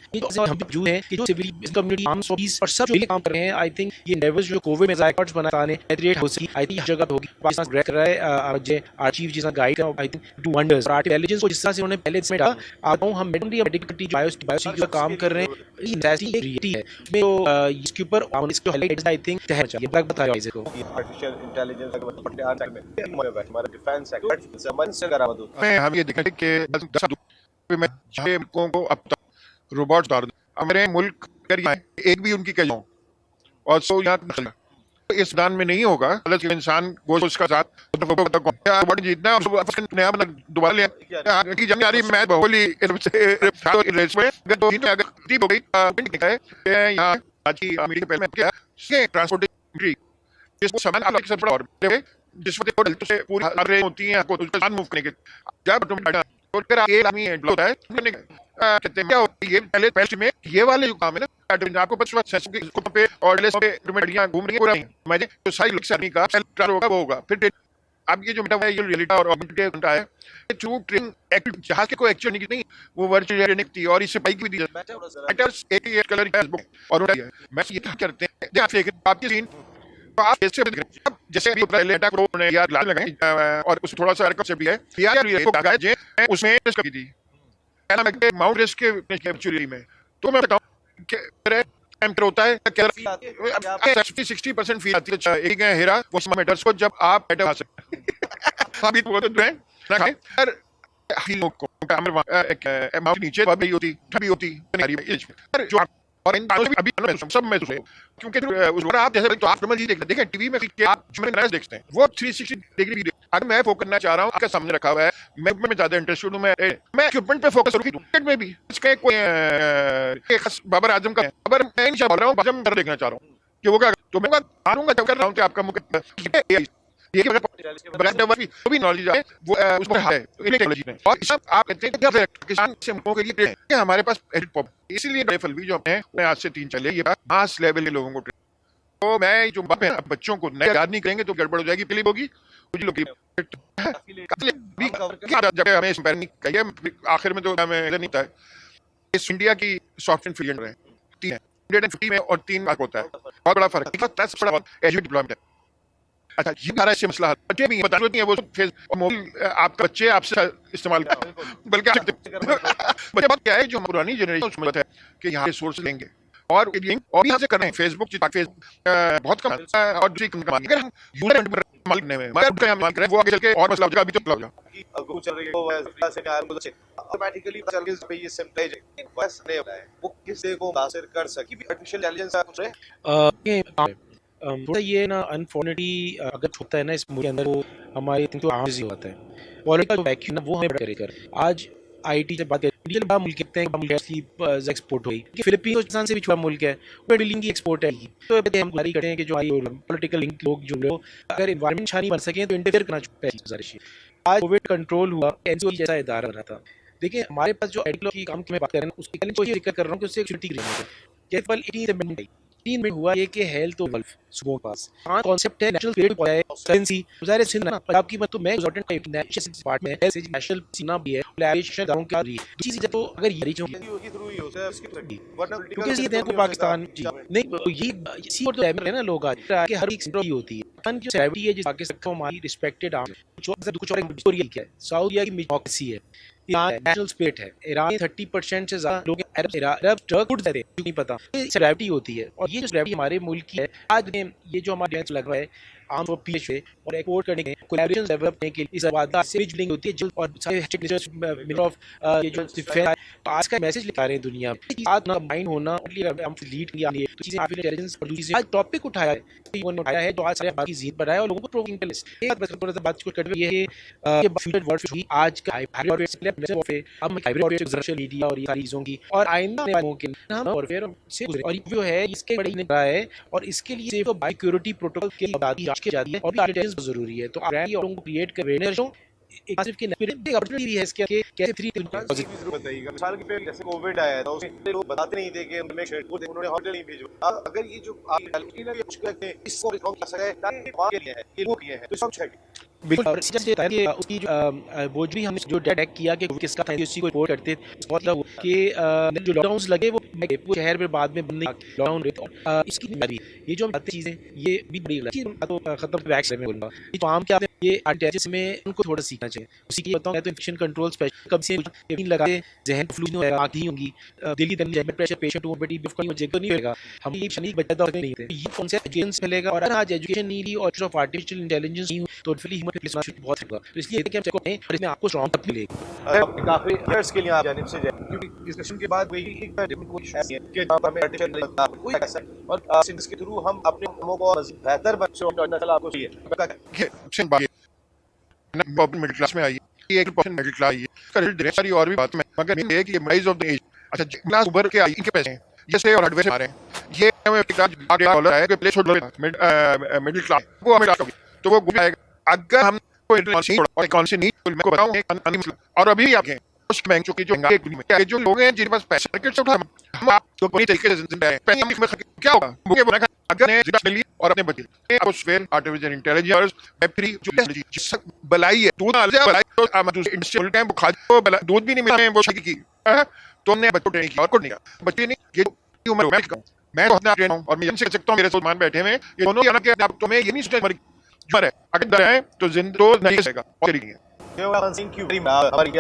हम जो है कि जो सिविल कम्युनिटी आर्म्स फोर्सेस और सब जो काम कर रहे हैं, आई थिंक ये नेवर्स जो कोविड में जायकॉट्स बनाने रेट हो सकी, आई थिंक हर जगह होगी। पाकिस्तान ग्रेट कर रहा है जे आर्चीव जिसका गाइड है, आई थिंक डू वंडर्स और इंटेलिजेंस को जिस तरह से उन्होंने पहले इसमें डाला आता हूं हम मेडिकल बायोसिक्योरिटी का काम कर रहे हैं, ये नेसेसिटी एक रियलिटी है उसमें तो इसके ऊपर इसको हाईलाइट आई थिंक तहर चाहिए बता बताया इसको आर्टिफिशियल इंटेलिजेंस का पट्टे में हमारा डिफेंस सेक्टर संबंध से करा दो हम ये देखें कि 10 में मुल्कों को अब तक रोबोट्स उतार दो, हमारे मुल्क एक भी उनकी कहीं और सो यहाँ इस मैदान में नहीं होगा, इंसान गोश्त उसका साथ रोबोट जीतना नया मतलब दोबारा ले की जंग आ रही मैच बहुली रेस में अगर हो गई यहाँ आज की मीटिंग पहले क्या ट्रांसपोर्टेशन जिसको सामान अलग से और जिस वक्त से पूरी होती है आपको सामान मूव करने के जब और फिर ये आदमी होता है कहते हैं क्या होती है पहले में ये वाले जो काम है ना आपको पता है पे और गाड़ियां घूम रही है पूरा मैं तो सारी आदमी का होगा वो होगा फिर अब ये जो मेटा है ये रियलिटी और ऑब्जेक्टिव है ये ट्रू ट्रेन एक्ट जहाज के कोई एक्चुअल नहीं वो वर्चुअल रियलिटी थी और इससे बाइक भी दी मैटर्स एक कलर का बुक और मैं ये क्या करते हैं आपकी सीन तो आप जैसे अभी अटैक ने यार लाल लगाए और उसमें थोड़ा सा हरकत से भी है यार जे उसमें रिस्क की थी पहला मैं माउंट रिस्क के एक्चुअली में तो मैं बताऊं कि एम्पर होता है 60% फीस आती है एक हेरा वो मैटर्स को जब आप बैठे आ सकते अभी तो हैं ना खाएं पर लोग को अमाउंट नीचे भी होती जो और इन बातों अभी सब महसूस है क्योंकि उस आप जैसे तो आप जी देखें टीवी में आप देखते हैं वो 360 डिग्री वीडियो अगर मैं फोकस करना चाह रहा हूँ आपके सामने रखा हुआ है मैं ज्यादा इंटरेस्टेड हूँ मैं इक्विपमेंट पे फोकस करूँ क्रिकेट में भी इसका कोई बाबर आजम का बाबर मैं नहीं बोल रहा हूँ आजम देखना चाह रहा हूँ कि वो क्या तो मैं मारूंगा जब कर रहा हूँ कि आपका मुख्य ये जो भी नॉलेज है वो उसमें है टेक्नोलॉजी में और सब आप कहते हैं कि किसान से मुल्कों के लिए हमारे पास इसीलिए राइफल भी जो है आज से 3 चले ये मास लेवल के लोगों को तो मैं जो बच्चों को नया याद नहीं करेंगे तो गड़बड़ हो जाएगी पहली होगी आखिर में तो नहीं था इस इंडिया की सॉफ्टवेयर फील्ड है 350 में और 3 मार्क होता है बहुत बड़ा फर्क है डिप्लॉयमेंट है। अच्छा ये हमारा इससे मसला बच्चे भी बता रहे हैं वो मोबाइल आपका बच्चे आपसे इस्तेमाल बल्कि बच्चे बात क्या है जो पुरानी जनरेशन उसमें है कि यहाँ सोर्स लेंगे और यहाँ से कर रहे हैं फेसबुक बहुत कम और दूसरी कम अगर हम यूजर मालिक नहीं है मगर हम मान कर वो आगे चल के और मसला हो जाएगा अभी तो चल जाओ चल रही है ऑटोमेटिकली चल के पे ये सिंपल है बस नहीं होता है वो किसी को मुतासिर कर सके भी आर्टिफिशियल इंटेलिजेंस का कुछ है थोड़ा ये ना अनफॉर्चुनेटली अगर होता है ना इस मुल्क के अंदर वो हमारे तो आम होता है पॉलिटिकल जो वैक्यूम ना वो हमें करेगा आज आईटी से बात करें बड़ा मुल्क कहते हैं मुल्क की एक्सपोर्ट हुई कि फिलीपींस पाकिस्तान से भी छोटा मुल्क है वो डीलिंग की एक्सपोर्ट है तो हम जारी करते हैं कि जो पॉलिटिकल लिंक लोग जो लोग अगर एनवायरमेंट अच्छा नहीं बन सके तो इंटरफेयर करना चाहिए। आज कोविड कंट्रोल हुआ एनजीओ जैसा इदारा बना था देखिए हमारे पास जो एडिकल की काम की मैं बात कर रहा हूँ उसकी कोई दिक्कत कर रहा हूँ कि उससे सिक्योरिटी केवल 18 अमेंडमेंट आई 3 मिनट हुआ ये कि हेल्थ तो गल्फ सुबह के पास हाँ कॉन्सेप्ट है नेशनल क्रेडिट पड़ा है करेंसी गुजारे सिंध ना पंजाब की मत तो मैं रिजॉर्टेंट का नेशनल पार्ट में है नेशनल सीना भी है एविएशन गांव की आ रही है दूसरी चीज तो अगर ये रीच होगी क्योंकि ये देखो पाकिस्तान जी नहीं तो ये इसी और तो है ना लोग आज कि हर एक सिंड्रोम होती है जो सेलिब्रिटी है जिस पाकिस्तान को हमारी रिस्पेक्टेड आर्म कुछ और क्या है सऊदीया की डेमोक्रेसी है यहाँ नेशनल स्टेट है ईरान 30% से ज्यादा लोग अरब टर्क उठ जाते नहीं पता सेलिब्रिटी होती है और ये जो सेलिब्रिटी हमारे मुल्क की है आज में ये जो हमारा लग रहा है आम तौर पे और एक्सपोर्ट करने के कोलैबोरेशन डेवलप करने के लिए इस वादा से बिल्डिंग होती है जो और सारे मिनिस्टर ऑफ ये जो डिफेंस तो आज का मैसेज लिखा रहे हैं दुनिया में आज ना कंबाइन होना हम लीड किया है तो चीजें काफी इंटेलिजेंस और दूसरी आज टॉपिक उठाया है उठाया है जो आज सारे बाकी जीत बढ़ाया और लोगों को प्रोवोकिंग के लिए एक बस थोड़ा सा बात को कट ये है कि फ्यूचर वर्ल्ड भी आज का हाइब्रिड वॉरफेयर अब हाइब्रिड वॉरफेयर सोशल मीडिया और ये सारी चीजों की और आइंदा मुमकिन हम वॉरफेयर से गुजरे और जो है इसके बड़ी ने रहा है और इसके लिए सिर्फ बायोसिक्योरिटी प्रोटोकॉल के आबादी आज के जाती है और भी इंटेलिजेंस जरूरी है तो ब्रांड और उनको क्रिएट कर अवेयरनेस हो एक सिर्फ की एक अपॉर्चुनिटी भी है इसके कि कैसे 3 बताइएगा मिसाल के पे जैसे कोविड आया था उसमें लोग बताते नहीं थे कि उनमें उन्होंने हॉस्टल नहीं भेजा अगर ये जो आप कैलकुलेटर ये मुश्किल है इसको रिकॉर्ड कर सके ताकि वहां के लिए है ये वो किए हैं तो सब check बिल्कुल और जैसे कि उसकी जो वो भी हमने जो अटैक किया कि किसका था उसी को रिपोर्ट करते मतलब कि जो लॉकडाउन लगे वो शहर में बाद में बंद लॉकडाउन रहे इसकी भी ये जो बातें चीजें ये भी बड़ी गलत तो खत्म वैक्स में बोलूंगा तो आम क्या ये अटैचेस में उनको थोड़ा सीखना चाहिए उसी की बताऊं तो इन्फेक्शन कंट्रोल स्पेशल कब से लगाए जहन फ्लू नहीं होगा आंख नहीं होगी Delhi blood pressure patient obesity बिल्कुल जगह नहीं होगा हम ये शनि बच्चा नहीं थे ये कौन सा एजुकेशन फैलेगा और आज एजुकेशन नहीं ली और ऑफ आर्टिफिशियल इंटेलिजेंस नहीं तो बहुत होगा तो इसलिए कि हम चेक करें और इसमें आपको स्ट्रांग अप मिलेगा काफी इयर्स के लिए आप जानिब से जाए क्योंकि डिस्कशन के बाद वही एक कोई है कि हमें आर्टिफिशियल लगता है कोई ऐसा और इसके थ्रू हम अपने कामों को मज़ीद बेहतर बच्चों और नस्ल आपको चाहिए मिडिल क्लास में आई है एक परसेंट मिडिल क्लास आई है ढेर सारी और भी बात में मगर ये है कि प्राइस ऑफ द एज अच्छा क्लास उभर के आई इनके पैसे हैं जैसे और हार्डवेयर आ रहे हैं ये $1 आया कि प्लेस मिडिल क्लास वो हमें तो वो आएगा अगर हम और इकोनॉमी नहीं तो मैं को बताऊं और अभी आगे उस बैंक चुकी जो जो लोग हैं जिनके पास पैसे मार्केट से उठा हम आप जो कोई तरीके से जिंदा है क्या होगा मुझे बना अगर ने जिला और अपने बच्चे एटमॉस्फेयर आर्टिफिशियल इंटेलिजेंस वेब3 जो बलाई है दूध बलाई तो इंडस्ट्रियल टाइम वो खा दूध भी नहीं मिला वो शादी की तो हमने बच्चों ट्रेनिंग की और कुछ नहीं बच्चे नहीं ये उम्र मैं तो अपना ट्रेन हूं और मैं इनसे कह सकता हूं मेरे साथ बैठे हुए ये दोनों यानी कि आप तुम्हें ये नहीं सोचना है अगर डर है तो जिंदगी तो नहीं रहेगा और करेंगे हमारी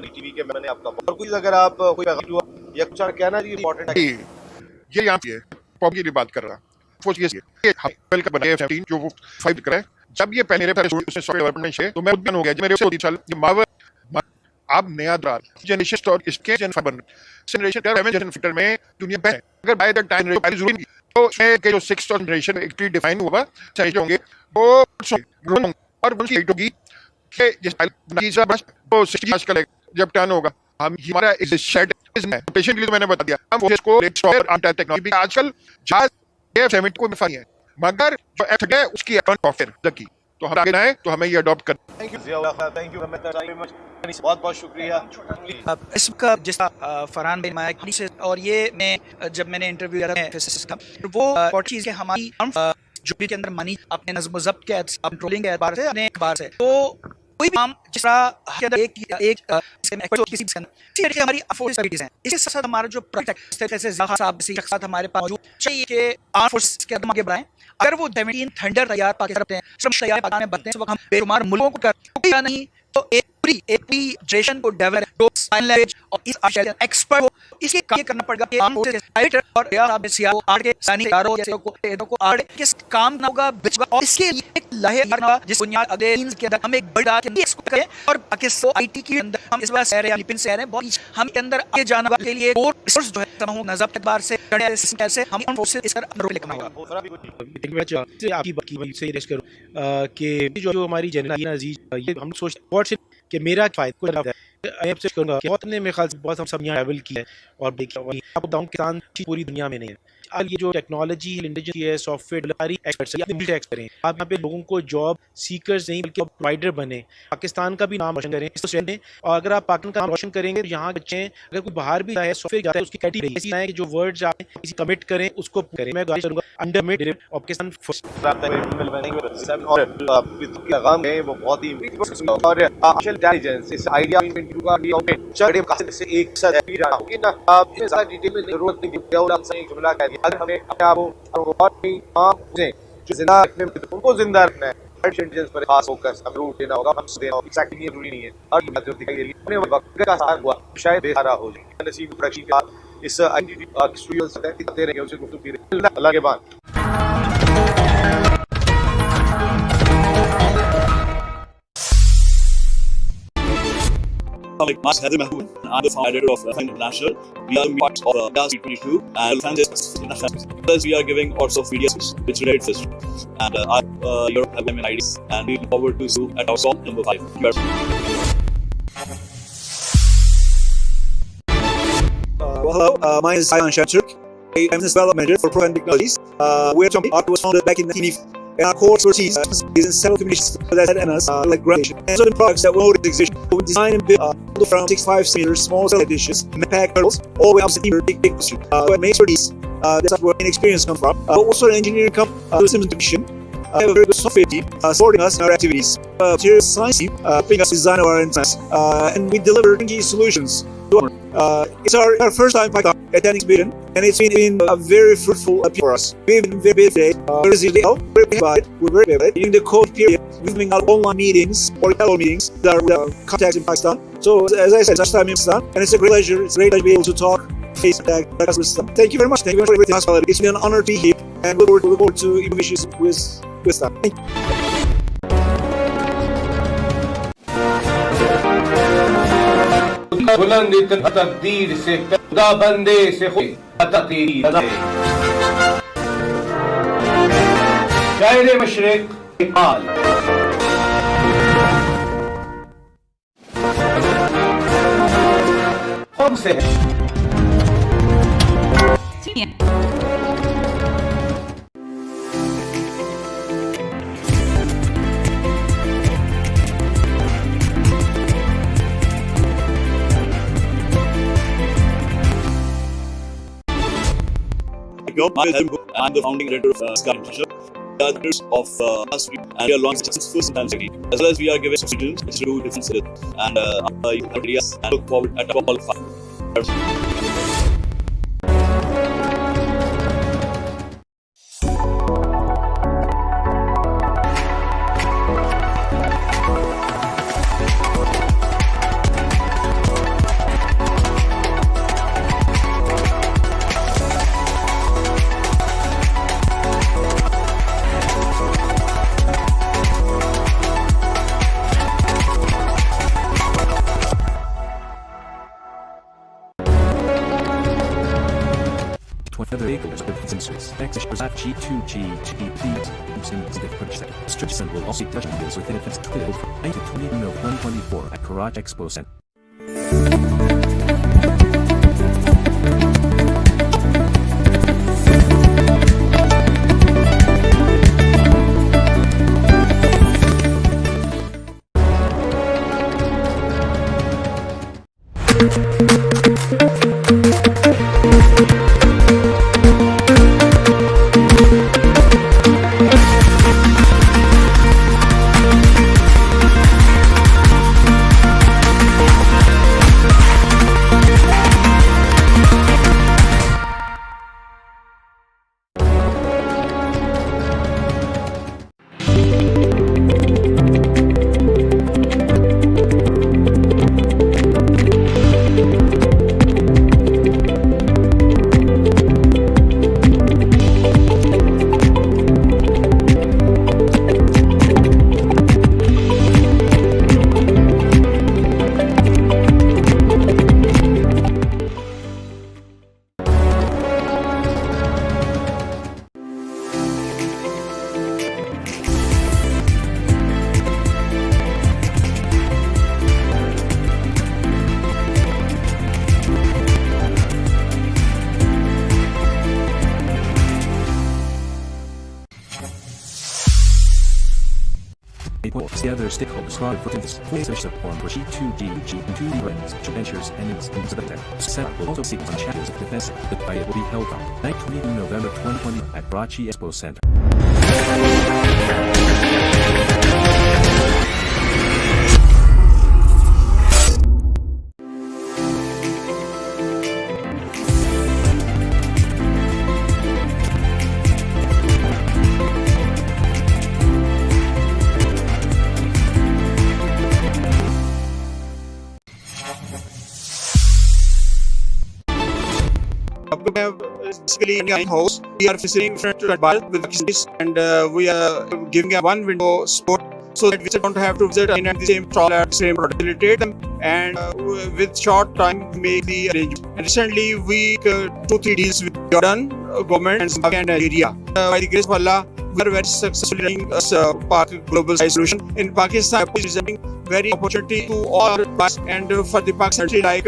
BTV के मैंने आपका और कुछ अगर आप कोई पैगाम या कुछ कहना इंपॉर्टेंट है ये यहाँ पे पॉप की बात कर रहा सोचिए का बनाया 15 जो वो 5 कर रहा है जब ये पहले मेरे उसने सॉफ्टवेयर डेवलपमेंट है तो मैं उद्यान हो गया जब मेरे से 3 साल मावर आप नया द्वार जनरेशन स्टोर इसके जनरेशन फैक्टर में दुनिया में अगर बाय द टाइम जरूरी तो उसमें के जो 6th जनरेशन एक्चुअली डिफाइन हुआ चाहिए होंगे वो और उनकी हिट होगी कि जिस वो 60 का जब टर्न होगा हम हमारा शेड पेशेंट के लिए तो मैंने बता दिया हम उसको टेक्नोलॉजी आजकल जहाज F-70 को डिफाइन है मगर जो F है उसकी सॉफ्टवेयर की तो हम आगे आए तो हमें ये अडॉप्ट कर थैंक यू बहुत बहुत शुक्रिया इसका जिस फरहान भाई माइक से और ये मैं जब मैंने इंटरव्यू किया था वो चीज़ है हमारी जो भी के अंदर मनी अपने नज़्म ज़ब्त के कंट्रोलिंग के एतबार से अपने एतबार से तो कोई भी काम जिस तरह एक हमारी फोर्स हैं इसके साथ हमारा जो प्रोजेक्ट से साथ हमारे पास मौजूद चाहिए कि आर्म फोर्स के आगे बढ़ाएं अगर वो 17 थंडर तैयार पाकिस्तान में बनते हैं वक्त हम बेशुमार मुल्कों को करते नहीं तो एक पूरी जनरेशन को डेवलप साइन लैंग्वेज और इस एक्सपर्ट हो इसके काम करना पड़ेगा कि आर्म फोर्सेस फाइटर और यार सीआर आर के सैनिकों जैसे को आर किस काम ना होगा और इसके लिए एक लहे करना जिस बुनियाद अगले दिन के अंदर हम एक बड़ा के इसको करें और पाकिस्तान आईटी के अंदर हम इस बार शहर या लिपिन से रहे हैं बहुत हम के अंदर आगे जाने के लिए और रिसोर्स जो है तमाम नजर के बार से कैसे हम आर्म फोर्सेस इस पर रोक लेकर होगा आपकी बात से रेस्ट करूं कि जो हमारी जनरल अजीज ये हम सोचते कि मेरा फायदा को मैं करूँगा बहुत ने मेरे ख्याल से बहुत हम सब यहाँ ट्रैवल किया है और आपको बताऊँ किसान पूरी दुनिया में नहीं है अब ये जो टेक्नोलॉजी इंडस्ट्री है, सॉफ्टवेयर सारी एक्सपर्ट्स हैं, आप टैक्स करें, आप यहाँ पे लोगों को जॉब सीकर्स नहीं बल्कि प्रोवाइडर बने, पाकिस्तान का भी नाम रोशन करें इसको स्टूडेंट, और अगर आप पाकिस्तान का नाम रोशन करेंगे तो यहाँ बच्चे अगर कोई बाहर भी जाए सॉफ्टवेयर जाता है उसकी कैटेगरी ऐसी है कि जो वर्ड्स आप किसी कमिट करें उसको करें। मैं गुजारिश करूँगा अंडर मिड और पाकिस्तान और पैगाम है वो बहुत ही और आर्टिफिशियल इंटेलिजेंस इस आइडिया से एक साथ भी रहा हो कि ना आप इस सारी डिटेल में जरूरत नहीं है और आप सही जुमला कह दिया। अगर हमें अपने आप को बहुत ही जो जिंदा रखने में उनको जिंदा रखना है, आर्टिफिशियल इंटेलिजेंस पर खास फोकस हमें रूट देना होगा, हम देना होगा। एक्जेक्टली ये जरूरी नहीं है और ये बात दिखाई दे रही है अपने वक्त का साथ हुआ शायद बेसहारा हो जाए। नसीब प्रोडक्शन का इस आईटी स्टूडियो से दे रहे हैं उसे गुफ्तगू की अल्लाह के बाद। I'm the founder of Fund International. We are part of BTV and plus we are giving lots of videos which relate to this. And your have ideas and we look forward to see you at our shop number 5. Hello, my name is Ayhan Shanturk. I am the development manager for Program Technologies. Art was founded back in 1984. And our core expertise is in several communications that had MS, like graphics, and certain products that will exist. We design and build from 65 centimeters small cell editions, pack turtles, all the way up to big picture. Where my expertise, that's where my experience comes from. But also an engineering company, Simmons Division. I have a very good software team supporting us in our activities. Material science team helping us design our enzymes, and we deliver turnkey solutions. It's our first time attending Sweden, and it's been a very fruitful for us. We've been very busy today. We're very busy. During the COVID period, we've been out online meetings or telephone meetings that are contacts in Pakistan. So as I said, last time in Pakistan, and it's a great pleasure. It's great to be able to talk face to face. Thank you very much. Thank you very much for everything hospitality. It's been an honor to be here, and look forward to your wishes with that. Thank you. बुलंद तकदीर से खुदा बंदे से तेरी रज़ा शायर मशरिक़ इक़बाल। खुद से I'm the founding editor of Sky International. We are the editors of us and we are launching first time as well as we are giving students to do different syllabus and ideas and look forward at all 5. Other vehicles with sensors. Extras at G2G, Sturgeon will also touch wheels within its 9 to 20 mil 124 at Karaj Expo Center. The other stakeholders for this process of form for G2G and 2 brands, ventures and instances of the set will also seek some challenges of defense. The fight will be held on 19 November 2020 at Brachi Expo Center. Basically, in our house, we are facing front to Badar with kids, and we are giving a one window spot so that we don't have to visit in at the same stall at the same product. Facilitate them, and with short time make the arrangement. And recently, we 2-3 deals with Jordan government and Zimbabwe and Nigeria. By the grace of Allah, we are very successfully running a global size solution in Pakistan. Is presenting very opportunity to all parts, and for the Pakistan industry like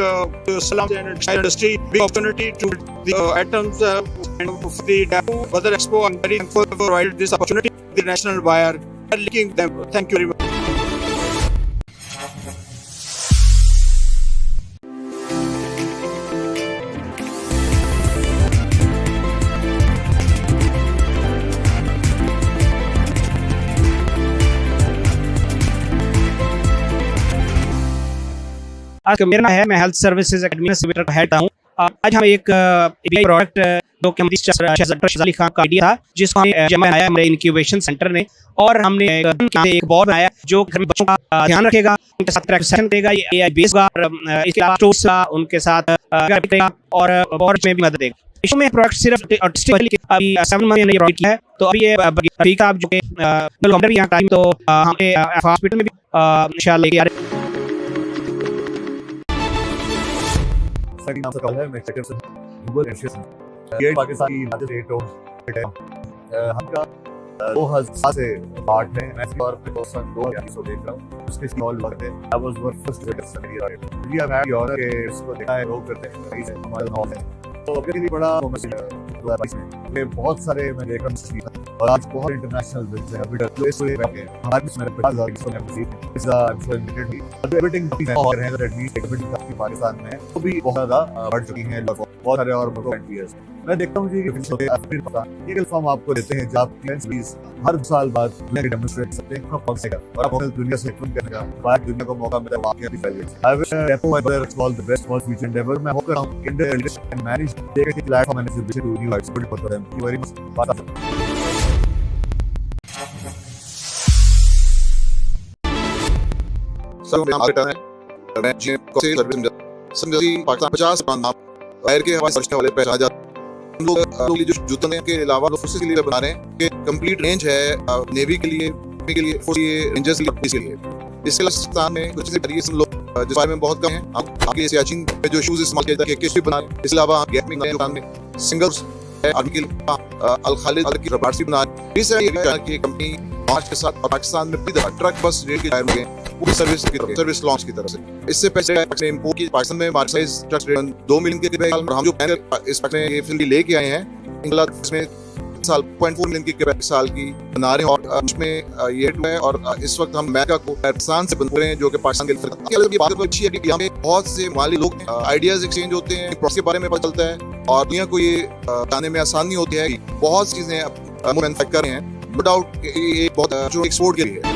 Salam and textile industry, big opportunity to the items and for the Badar Expo. I'm very thankful for provided this opportunity. The national buyer are linking them. Thank you very much. आज मेरा नाम है, मैं health services academy से head हूँ। आज हम एक प्रोडक्ट जो कि शहजादी खान का आइडिया था, जिसको हमने बनाया हमारे इंक्यूबेशन सेंटर ने, और हमने एक बॉल बनाया जो घर में बच्चों का ध्यान रखेगा, उनके साथ ट्रैक्शन करेगा, ये AI बेस होगा, इसके अलावा टूल्स उनके साथ करेगा और बहुत में भी मदद देगा। इशू में प्रोडक्ट सिर्फ अभी 7 मंथ ने प्रोवाइड किया है, तो अभी ये अभी का जो कि भी यहाँ टाइम, तो हमें हॉस्पिटल में भी इंशाल्लाह लेके आ रहे हैं। नाम से कॉल है, मैं सेक्रेटरी से ग्लोबल एशियन ये पाकिस्तान की लार्जेस्ट एयरपोर्ट है। हम का 2007 से पार्ट में मैं और पे सन 2000 देख रहा हूं, उसके स्मॉल वर्क है। I was our first visitor in we have had the honour के इसको देखा है, रोक करते हैं से हमारा नाम है, तो अभी भी बड़ा में बहुत सारे मैं देख रहा हूं, और आज बहुत इंटरनेशनल बिल्स है। अभी तो इस वे में हमारे इसमें 50,000 इसको मैं मजीद इज अ एवरीथिंग और है दैट मींस एक्टिविटी पाकिस्तान में वो भी बहुत ज्यादा बढ़ चुकी है, बहुत सारे और कंट्रीज। मैं देखता हूँ जी ये फॉर्म आपको देते हैं, जब आप हर साल बाद दुनिया डेमोन्स्ट्रेट कर सकते हैं कौन से का, और आप दुनिया से करने का बाहर दुनिया को मौका मिलता है वाकई भी फैल गया। आई विश डेपो वेदर all the best for future endeavour. मैं होप करता हूं इंडिया लीडरशिप एंड मैनेज देगा कि platform and exhibition to new heights good for them. Thank you very much. सब नाम आटा है, मैं जी को से सर्विस समझी पाकिस्तान 50 नाम बाहर के हवाई सर्च वाले पहचान जाते हम लोग जो जूतने के अलावा फोर्सेस के लिए बना रहे हैं कि कंप्लीट रेंज है नेवी के लिए फोर्स के रेंजर्स के लिए। इसके अलावा में कुछ तरीके से हम लोग जिस बारे में बहुत कम है, आप आगे सियाचिन में जो शूज इस्तेमाल किए जाते हैं किस भी बना रहे हैं। इसके अलावा गेमिंग दुकान में सिंगल्स आर्मी के लिए अल खालिद की रबार्स भी बना रहे हैं। इस तरह की कंपनी मार्च के साथ पाकिस्तान में ट्रक बस रेल के टायर में वो भी सर्विस लॉन्च की तरफ से। इससे पहले इंपोर्ट की पाकिस्तान में मार्केट साइज ट्रक 2 मिलियन के करीब, और हम जो पैनल इस पैक में ये फिल्म लेके आए हैं इसमें साल 0.4 मिलियन की साल की बना रहे हैं, और उसमें ये है। और इस वक्त हम अमेरिका को पाकिस्तान से बना रहे हैं, जो कि पाकिस्तान के बात अच्छी है कि यहाँ पे बहुत से माली लोग आइडियाज एक्सचेंज होते हैं, प्रोसेस के बारे में पता चलता है, और दुनिया को ये जाने में आसानी होती है। बहुत चीजें मैन्युफैक्चर कर रहे हैं, नो डाउट ये बहुत जो एक्सपोर्ट के लिए है।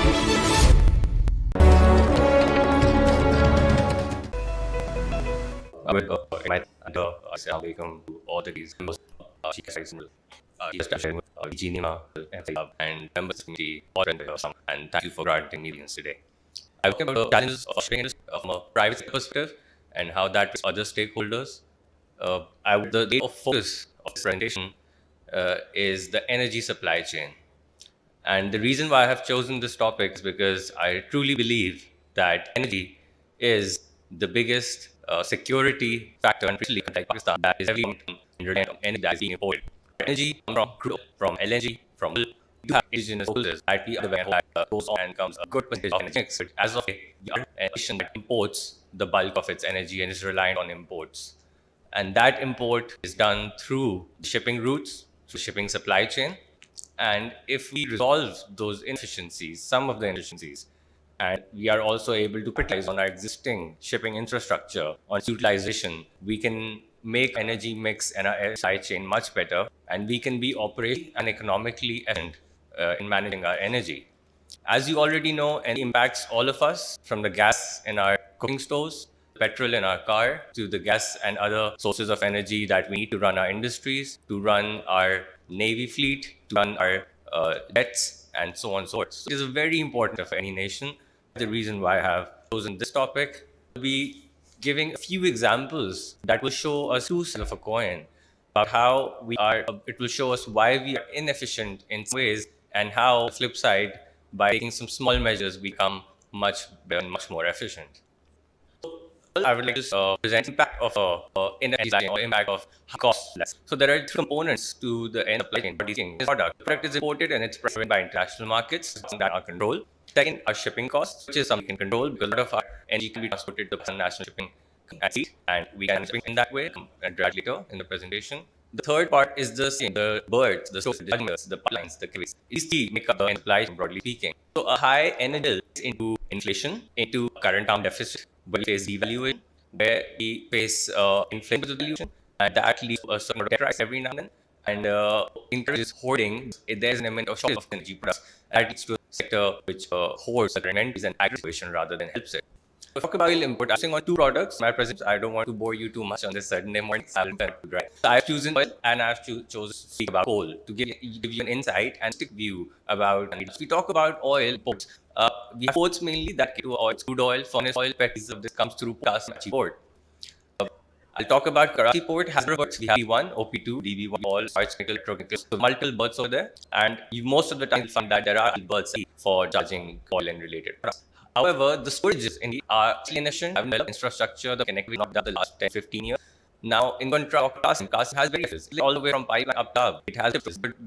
Assalamualaikum to all the members of and members of the community, and thank you for granting me the audience today. I will talk about the challenges of shipping industry from a private sector perspective and how that with other stakeholders. The focus of this presentation is the energy supply chain. And the reason why I have chosen this topic is because I truly believe that energy is the biggest security factor, and particularly like Pakistan, that is heavily dependent on energy that is being imported. Energy from crude, from LNG, from oil. You have indigenous sources that we otherwise goes on and comes a good percentage of energy mix. But as of today, we are a nation that imports the bulk of its energy and is reliant on imports. And that import is done through shipping routes, through shipping supply chain. And if we resolve those inefficiencies, some of the inefficiencies, and we are also able to capitalize on our existing shipping infrastructure, on its utilization, we can make energy mix and our supply chain much better, and we can be operationally and economically efficient in managing our energy. As you already know, energy impacts all of us, from the gas in our cooking stoves, petrol in our car, to the gas and other sources of energy that we need to run our industries, to run our navy fleet, to run our jets, and so on and so forth. So it is very important for any nation. The reason why I have chosen this topic will be giving a few examples that will show us two sides of a coin, about how we are. It will show us why we are inefficient in some ways, and how, on the flip side, by taking some small measures, we become much better and much more efficient. I would like to present impact of energy supply chain, or impact of cost less. So there are three components to the end supply chain producing this product. The product is imported and it's priced by international markets, something that are control. Second, our shipping costs, which is something we can control, because a lot of our energy can be transported to national shipping at sea, and we can bring in that way, and drag later in the presentation. The third part is the birds, the sources, the animals, the pipelines, the caves. These three make up the end supply chain, broadly speaking. So a high energy bill is into inflation, into current term deficit, where we face devaluation, where we face inflation with devaluation, and that leads to a certain debt rise every now and then, and encourages hoarding. There's an element of shortage of energy products, and that leads to a sector which hoards the inventories and aggravation rather than helps it. So talk about oil import. I'm on two products. My presence, I don't want to bore you too much on this Saturday morning. So I've chosen oil, and I've chosen to speak about coal to give you an insight and stick view about. And if we talk about oil imports, we have ports mainly that get to oil, crude oil, furnace oil, petties. This comes through Karachi port. I'll talk about Karachi port. Has berths. We have P1, OP2, DB1, all sorts of electrochemicals. So multiple berths over there, and most of the time you find that there are berths for charging oil and related products. However, the storages in the are inefficient, have developed infrastructure, the connectivity not done the last 10, 15 years. Now, in contrast, Qasim has very little, all the way from pipeline up to hub. It has a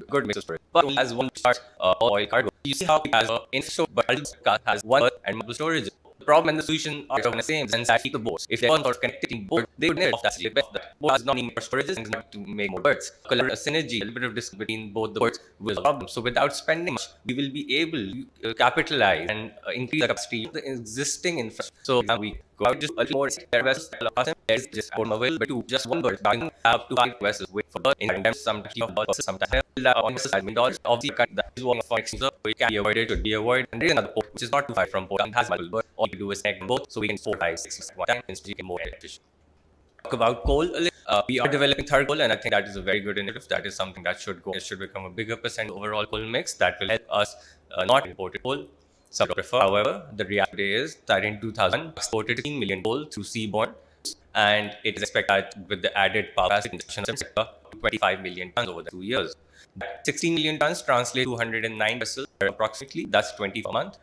good mix of storage, but only has one part oil cargo. You see how it has infrastructure, but Qasim has one berth and multiple storages. The problem and the solution are the same, since I keep the boats. If there's one sort of connectivity board, they would never that's the best. That board does not need more storages and not to make more berths. A synergy, a little bit of distance between both the berths will solve the problem. So without spending much, we will be able to capitalize and increase the capacity of the existing infrastructure. So now we go out just a little more. There's just one available, but two, just one berth. Now have to 5 vessels wait for berth. In time, sometimes sometimes on $1 obviously that is one of our exchanges. We can be avoided, could be avoided, and there is another port which is not too far from port and has multiple berths. All you do is connect both, so we can 4, 5, 6 at one time, instead you can more efficient. Talk about coal a little. We are developing third coal, and I think that is a very good initiative. That is something that should go. It should become a bigger percent overall coal mix. That will help us not import coal. Some prefer. However, the reality is that in 2000, exported 15 million coal through seaborne, and it is expected that with the added power capacity in the sector, 25 million tons over the 2 years. 16 million tons translate to 209 vessels approximately. That's 20 per month.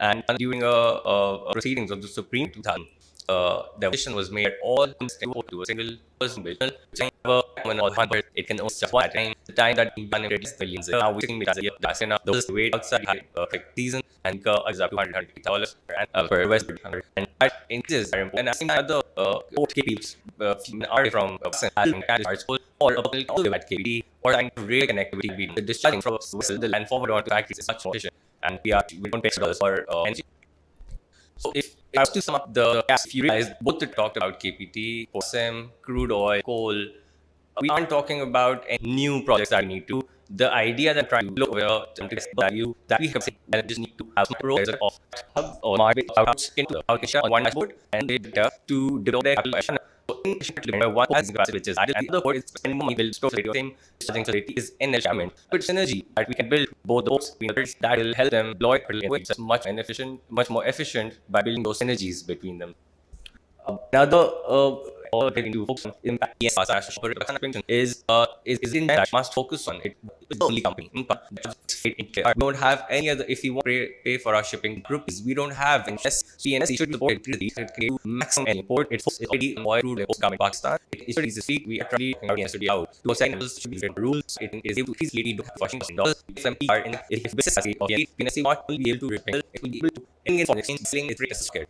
And during proceedings of the Supreme 2000, the decision was made all to a single person bill. It can only just one at a time. The time that being done in millions. Now we're seeing that's enough. Those wait outside perfect season and is up to $100 per vessel. And that increases are important. And I think other port KPs are from or all the way at KPD or trying to rail connectivity between the discharging from the land forward onto factories is much more efficient. And we don't pay dollars for energy. So if I was to sum up the gas, if you realize both talked about KPT, POSEM, crude oil, coal, we aren't talking about any new projects that we need to. The idea that I'm trying to look over to get value that we have said that just need to have some roles of hub or market into the allocation on one dashboard and they to develop their calculation. One has which is the other port is spending money will store the same charging facility is energy. But synergy that we can build both those that will help them deploy it's much more efficient by building those synergies between them. Another into focus on impact is in that must focus on it. It's the only company. We don't have any other. If we want to pay for our shipping rupees, we don't have. CNS should support it. It can do maximum import. It's already oil crude coming Pakistan. It should easily. We are trying to out. To assign should be rules. It is able to easily do Washington dollars. FMP are in if business of not only be able to repel, it will be able to bring in foreign exchange selling it rate as scared.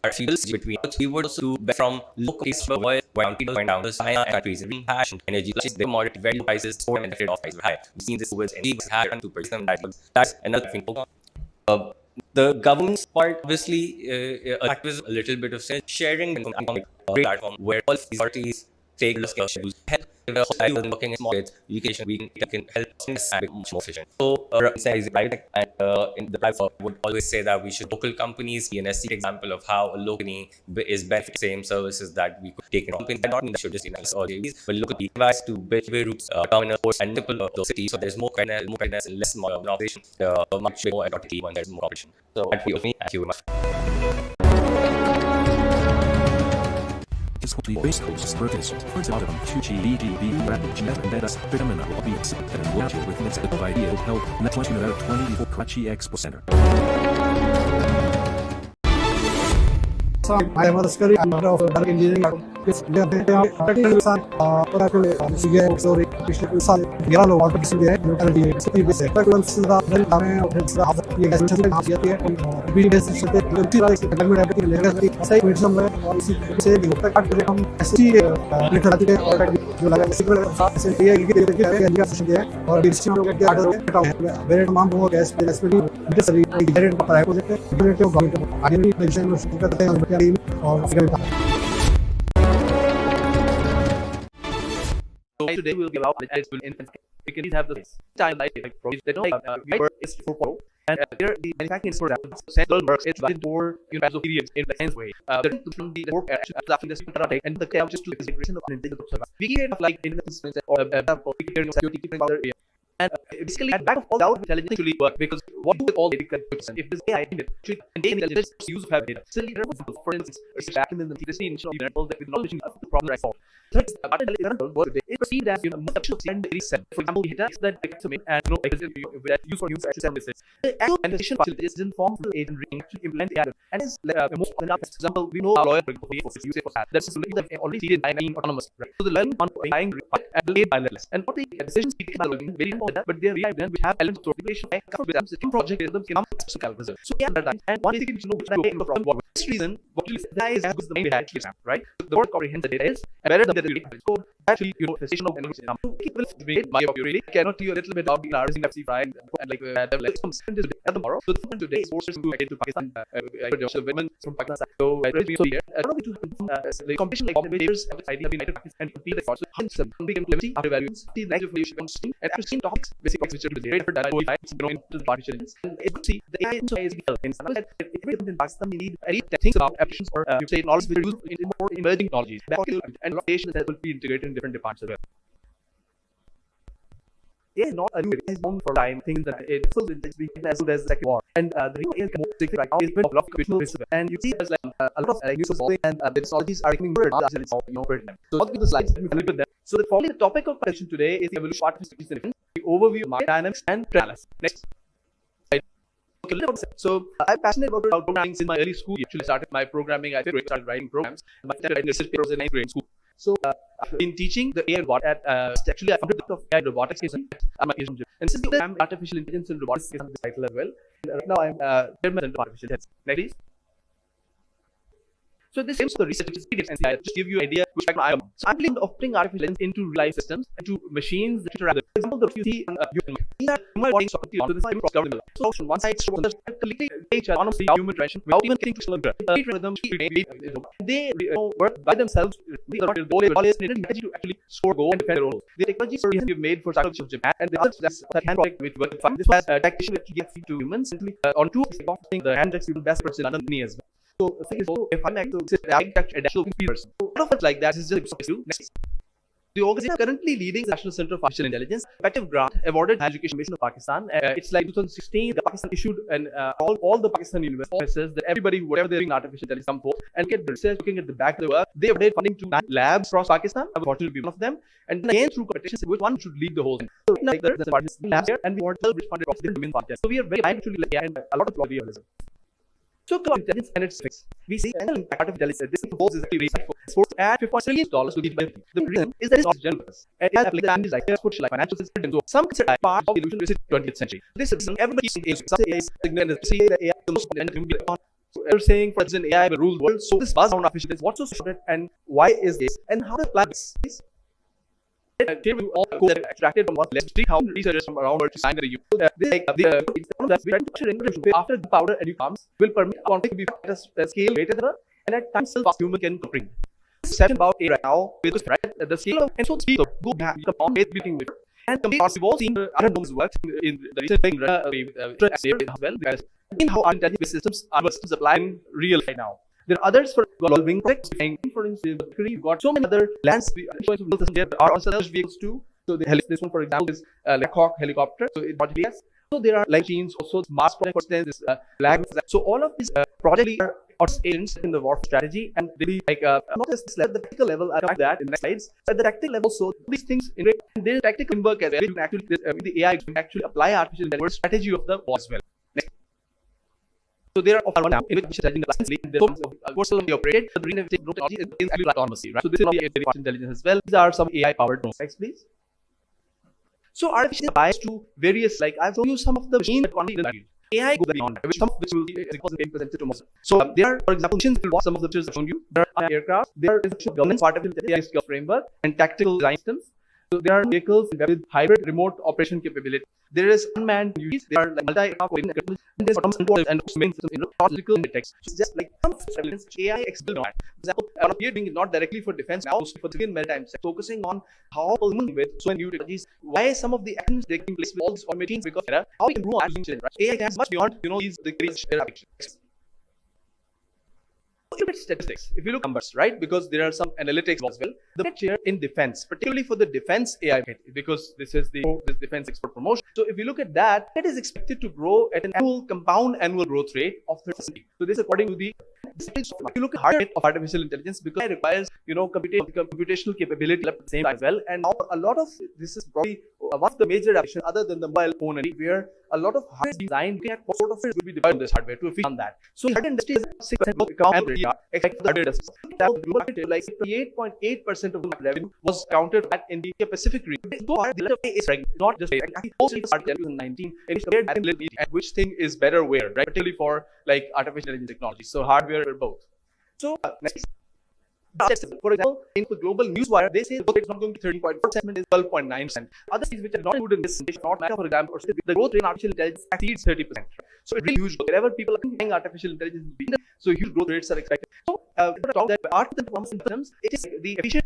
our fields between keywords to bet from local cases of oil, where people went down to China and countries in hash and energy, the commodity value prices for and of prices were high. We've seen this with energy higher and 2%. That's another thing. The government's part obviously acts a little bit of sense sharing and platform where all authorities take the skills to help working in markets, education, we can help us be much more efficient. So, is private, and in the private would always say that we should local companies be an example of how a local company is benefiting same services that we could take in companies. Not mean that should just invest all these, but local device to BTV routes, terminal ports, and multiple of those cities. So there's more fairness and less monopolization. Much more adaptive when there's more competition. So, thank you very much. The base hosts protest for the bottom 2G BTV rapid jet and data phenomena will be accepted and watched with next idea of help net 24 Karachi Expo Center. I am a study of engineering. So today we'll give out as will infant. We can have the time like they don't is 4.0 and there the manufacturing is for that central works it's within 4 universal periods in the same way. The work after this and the count just to the consideration of an individual. We get like in the sense or security keeping other area. And basically, at back of all doubt, intelligence actually work because what do with all data content? If this AI in it, and intelligence use of have data. So, for instance, back in the initial example that with knowledge of the problem I solved. Third, it perceived as much and reset. For example, the attacks that examine and that use for news services. The actual annotation facility is informed the agent to implement the added. And is most example, we know a lawyer use it for that. That's already seated by being autonomous. Right? So the learning on buying at the late by less. And what the decisions taken by learning very important, but they are then we have elements of automation with the same project is the so yeah, and one thing to know which way the problem. This reason, what you say is as good as the main data actually is, right? The more comprehensive the data is, and better the data code. Actually, the station of analysis. You really cannot do a little bit of the RC and like some sentences tomorrow. So the today forces to get to Pakistan. The women from Pakistan. So I really so here. I don't know the competition like players idea being Pakistan and compete the force. Hence, we can play after values. The next evolution on steam and after steam topics, basic which are very different that into the partitions. And it could see the AI is in some that everything in Pakistan we need any things about applications or you say knowledge we use in more emerging technologies. And location that will be integrated in different departments as well. Yeah, not a new it has known for time things that it full being as good as the second war. And the real is more secret right now is even a lot of commissional risk. And you see there's like a lot of news solving and the technologies are becoming more advanced and so what with the slides we can look at them. So the topic of question today is the evolution of artificial intelligence, the overview of market dynamics and analysis. Next. So I'm passionate about programming since my early school. Actually started my programming. I started writing programs. My research papers in 9th grade school. So I've been teaching the AI robot at actually I founded the AI robotics at my institution. And since then I'm artificial intelligence and robotics is on the title as well. And right now I'm chairman of artificial intelligence. Next please. So this seems the research is and I just give you an idea which I am. So I'm believing of putting artificial intelligence into real life systems and to machines that interact. For example, the you see these are human body software. So this is government. So on one side, so completely autonomously human intervention without even getting to rhythm. They work by themselves. The goal is to actually score goal and defend their own. The technology solutions we've made for psychology of Japan and the others that hand project which work fine. This was tactician that get to humans simply on two the hand that's best person London as well. So the thing is, if I'm actually additional person, so one of it like that is just next. The organization currently leading the National Center for Artificial Intelligence, effective grant awarded Higher Education Mission of Pakistan. It's like 2016, the Pakistan issued and all the Pakistan universities that everybody, whatever they're doing artificial intelligence, come forth and get research looking at the back of the work. They awarded funding to 9 labs across Pakistan. I'm fortunate to be one of them. And then again through competitions, which one should lead the whole thing. So like there's a participant last year, and we want 12 which funded across the women contest. So we are very actually and a lot of lobbyism. So intelligence and its fix. We see an impact of intelligence. This proposal is actually exports at $5 trillion to be by the reason is that it's not general purpose. It has applications like airports, like financial systems, and so some consider part of the evolution of the 20th century. This is everybody is signal the AI the most So you're saying, for instance, AI will rule the world. So this buzz around artificial intelligence, what's so important and why is this? And how to apply this? Here we all code that extracted from 3,000 researchers from around the world to sign the review. After the powder and you comes will permit conflict to be at a scale greater than and at times still fast human can bring. This section about AI right now with the scale of and so the speed of go back on with beating with and we've all seen other domains work in the recent thing as well in how intelligent systems are applying real right now. There are others for solving projects. For instance, you've got so many other lands. There are also other vehicles too. So this one, for example, is like Hawk helicopter. So it yes. So there are machines, also Mars project, for instance, so all of these projects are agents in the warfare strategy, and they be like not just this level, the tactical level. I'll come that in the next slides. At the tactical level, so these things in their tactical work as well. You can actually the AI can actually apply artificial intelligence strategy of the war as well. Next. So there are one now in which the course will be operated. The technology is actually autonomy, right? So this is not artificial intelligence as well. These are some AI powered drones. Next, please. So artificial bias to various, like I've shown you some of the machines that can't be AI go beyond that, some of which will be presented tomorrow. So there are, for example, missions will watch some of the pictures I've shown you. There are aircraft, there is governance artificial intelligence framework and tactical design systems. So there are vehicles with hybrid remote operation capability. There is unmanned UAVs, there are like multi-aircraft equipment, and there's autonomous and main system in logical text. So it's just like some surveillance AI explain on. For example, we are doing it not directly for defense now, for the maritime sector, focusing on how with so many new technologies, why some of the actions taking place with all these machines because how we can improve artificial intelligence. AI can much beyond these the crazy applications. Look at statistics. If you look at numbers, right? Because there are some analytics as well. The market share in defense, particularly for the defense AI, because this is this defense export promotion. So if you look at that, it is expected to grow at an compound annual growth rate of 30%. So this is according to the. If you look at hard rate of artificial intelligence, because it requires computational capability at the same time as well, and now a lot of this is probably one of the major applications other than the mobile phone, and where a lot of hardware design what sort of it will be developed on this hardware to efficient that. So hardware industry is 6% of account except the hardware industry. Like 38.8% of the revenue was counted at in the Pacific region. So far, the is not just mostly started in 2019. It is compared at which thing is better where, right? Particularly for like artificial intelligence technology. So hardware or both. So next. For example, in the global newswire, they say the growth rate is not going to 13.4%, is 12.9%. Other things which are not included in this, not matter, for example, the growth rate in artificial intelligence exceeds 30%. So it's really huge. Wherever people are thinking artificial intelligence, so huge growth rates are expected. So talk that artificial performance systems, it is the efficient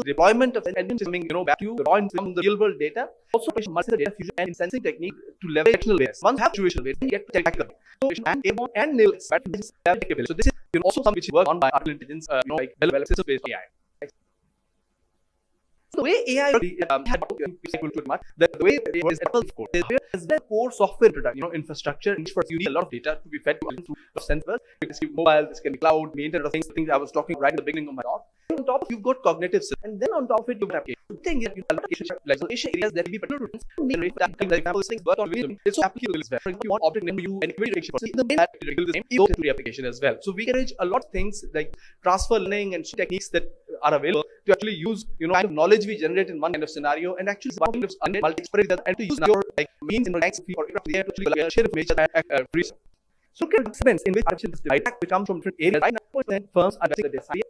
deployment of engines coming, back to from the real world data. Also, multiple data fusion and sensing technique to leverage actional awareness. Once have situational awareness, then get tactical. So and airborne and nail capability. So this is also something which is worked on by artificial intelligence, like well system-based AI. So the way AI the way it is Apple code is the core software product, infrastructure in which you need a lot of data to be fed to sensors. This can be mobile, this can be cloud, the internet of things I was talking right at the beginning of my talk. On top, you've got cognitive system, and then on top of it, you've got application. The thing is, you have application areas that will be particular to things work on wisdom. It's so applicable as well. For example, you want object name, you and the main the same you to the application as well. So we encourage a lot of things like transfer learning and techniques that are available to actually use, kind of knowledge we generate in one kind of scenario and actually multi-spread that and to use your means in the next or to actually share information and research. So look at expense in which artificial intelligence comes from different areas. Right now, firms are investing this area.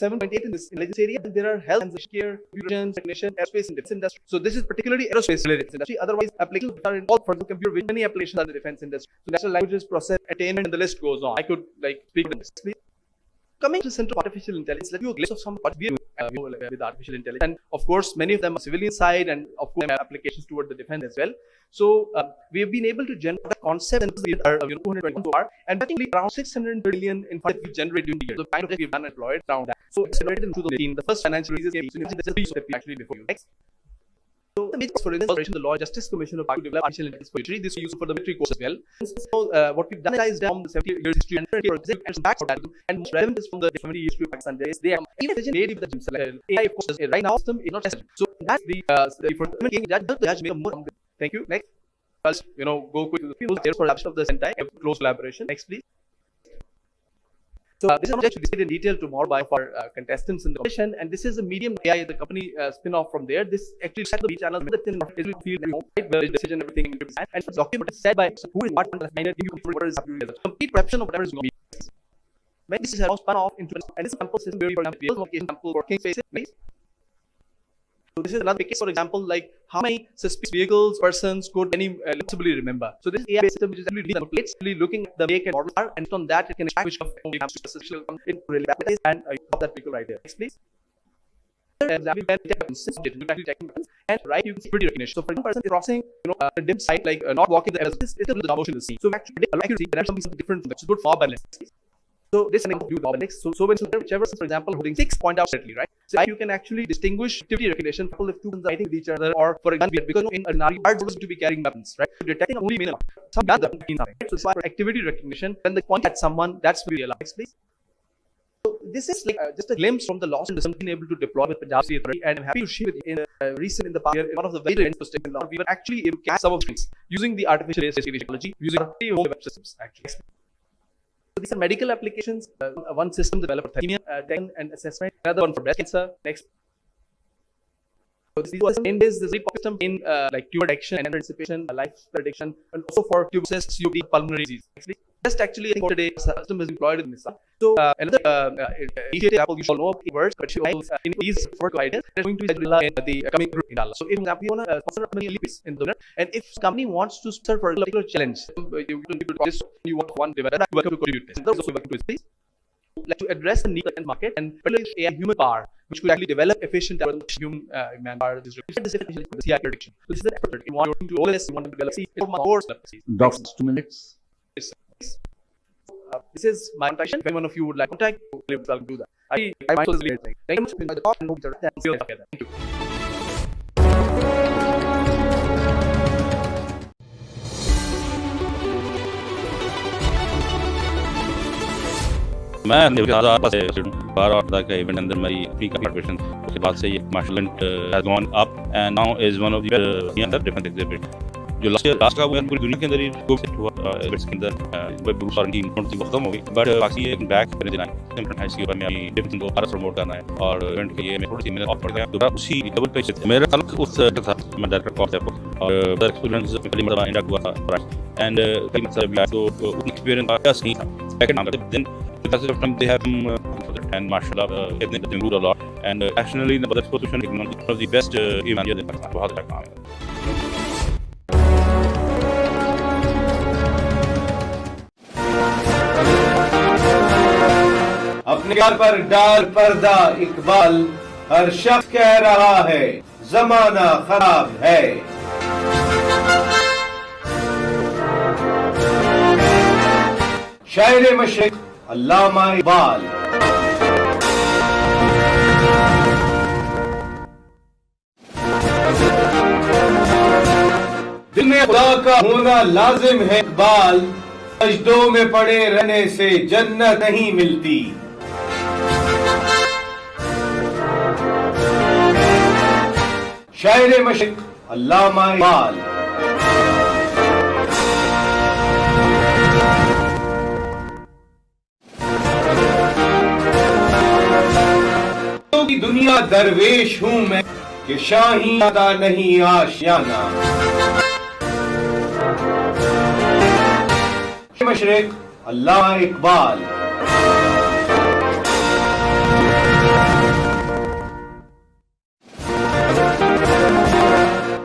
7.8 in this area, and there are health and care, fusion, technician, aerospace, and defense industry. So this is particularly aerospace related industry. Otherwise, applications are involved for the computer vision. Many applications are in the defense industry. So natural languages, process, attainment, and the list goes on. I could speak on this, please. Coming to the center of artificial intelligence, let me give you a glimpse of some what we are doing with artificial intelligence. And of course, many of them are civilian side, and of course, applications toward the defense as well. So we have been able to generate a concept and 221 so far, and I think around 600 billion in fact we generated during the year. So kind of we've done employed around that. So it's generated in 2018. The first financial release came actually before you. Next. So the major for instance, the Law Justice Commission of Pakistan to develop artificial intelligence poetry. This is used for the military course as well. So what we've done is from the 70 years history and back and most relevant is from the 70 years history of Pakistan. They have even made with the AI of course right now system is not tested. So that's the judge make a more. Thank you. Next. Go quick to the field for adoption of the Sentai close collaboration. Next, please. So this is not discussed in detail tomorrow by our contestants in the competition, and this is a medium AI, the company spin-off from there. This actually set the B channel the field where decision everything and document is said by who is what you complete perception of whatever is going to be. When this is now spun off into an example system where, for example, vehicle modification example working spaces. So this is another case, for example, like how many suspicious vehicles persons could any possibly remember. So this AI system which is actually looking at the make and model car, and on that it can extract which it really and that vehicle right there. Next, please. And right, you can see pretty recognition. So for one person is crossing, a dim side, like not walking the this is the motion in the scene. So actually predict accuracy, there are something different, which is good for balance. So this is view balance. So when whichever, for example, holding 6 point out separately, right? So you can actually distinguish activity recognition. For if two guns are fighting with each other, or for example, because in an army, guards supposed to be carrying weapons, right? So detecting only mean some guns that mean something. So for activity recognition, when they point at someone, that's really allowed. Next, please. So this is like just a glimpse from the lost and being able to deploy with Punjab State Authority, and I'm happy to share with you in the past year, in one of the very interesting law, we were actually able to catch some of things using the artificial technology, using our web systems actually. So these are medical applications. One system developed for thalassemia and assessment, another one for breast cancer. Next. So this was in this system in like tumor detection and anticipation, life prediction, and also for tuberculosis, COPD, pulmonary disease. Next, just actually, I think for today, system is employed in this. So another initiative Apple you shall know it works, but in these work ideas, they're going to be in the coming group in Allah. So if you want to sponsor a million leads in the winner, and if company wants to start for a particular challenge, you want one dividend, you welcome to contribute this. Those also welcome to this. Like to address the need of the market and particularly AI human power, which could actually develop efficient human manpower. This is efficient for the CI prediction. So this is an effort. You want to OLS, you want to develop course. Doctors, 2 minutes. This is my contact. If anyone of you would like contact, I'll do that. I might as well say thank you much for the talk and hope you see you together. Thank you. मैं 12 का event अंदर मेरी अपनी participation उसके बाद से ये martial event has gone up and now is one of the अंदर डिफरेंट एग्जिबिट जो लास्ट का वो पूरी दुनिया के अंदर ही खूब सेट हुआ इवेंट्स के अंदर वेब ग्रुप और टीम थी खत्म हो गई बट बाकी एक बैक करने देना है सिंपल है इसके ऊपर मैं अभी डिफरेंट को और प्रमोट करना है और इवेंट के लिए मैं थोड़ी सी मेहनत ऑफ कर गया दोबारा उसी लेवल पे से मेरा ताल्लुक उस था मैं डायरेक्टर कॉर्स है और एक्सपीरियंस पहली मर्तबा इंडिया हुआ एंड कई मतलब तो उतना एक्सपीरियंस का नहीं था second number then because of time they have and mashallah they moved a lot and actually in the Badar position one of the best event in Pakistan बहुत अच्छा काम है अपने घर पर डाल पर्दा इकबाल हर शख्स कह रहा है जमाना खराब है शायर मशरिक अल्लामा इकबाल दिल में खुदा का होना लाजिम है इकबाल सजदों में पड़े रहने से जन्नत नहीं मिलती शायर मशरिक अल्लामा इकबाल की दुनिया दरवेश हूँ मैं कि शाही आता नहीं आशियाना मशरिक अल्लामा इकबाल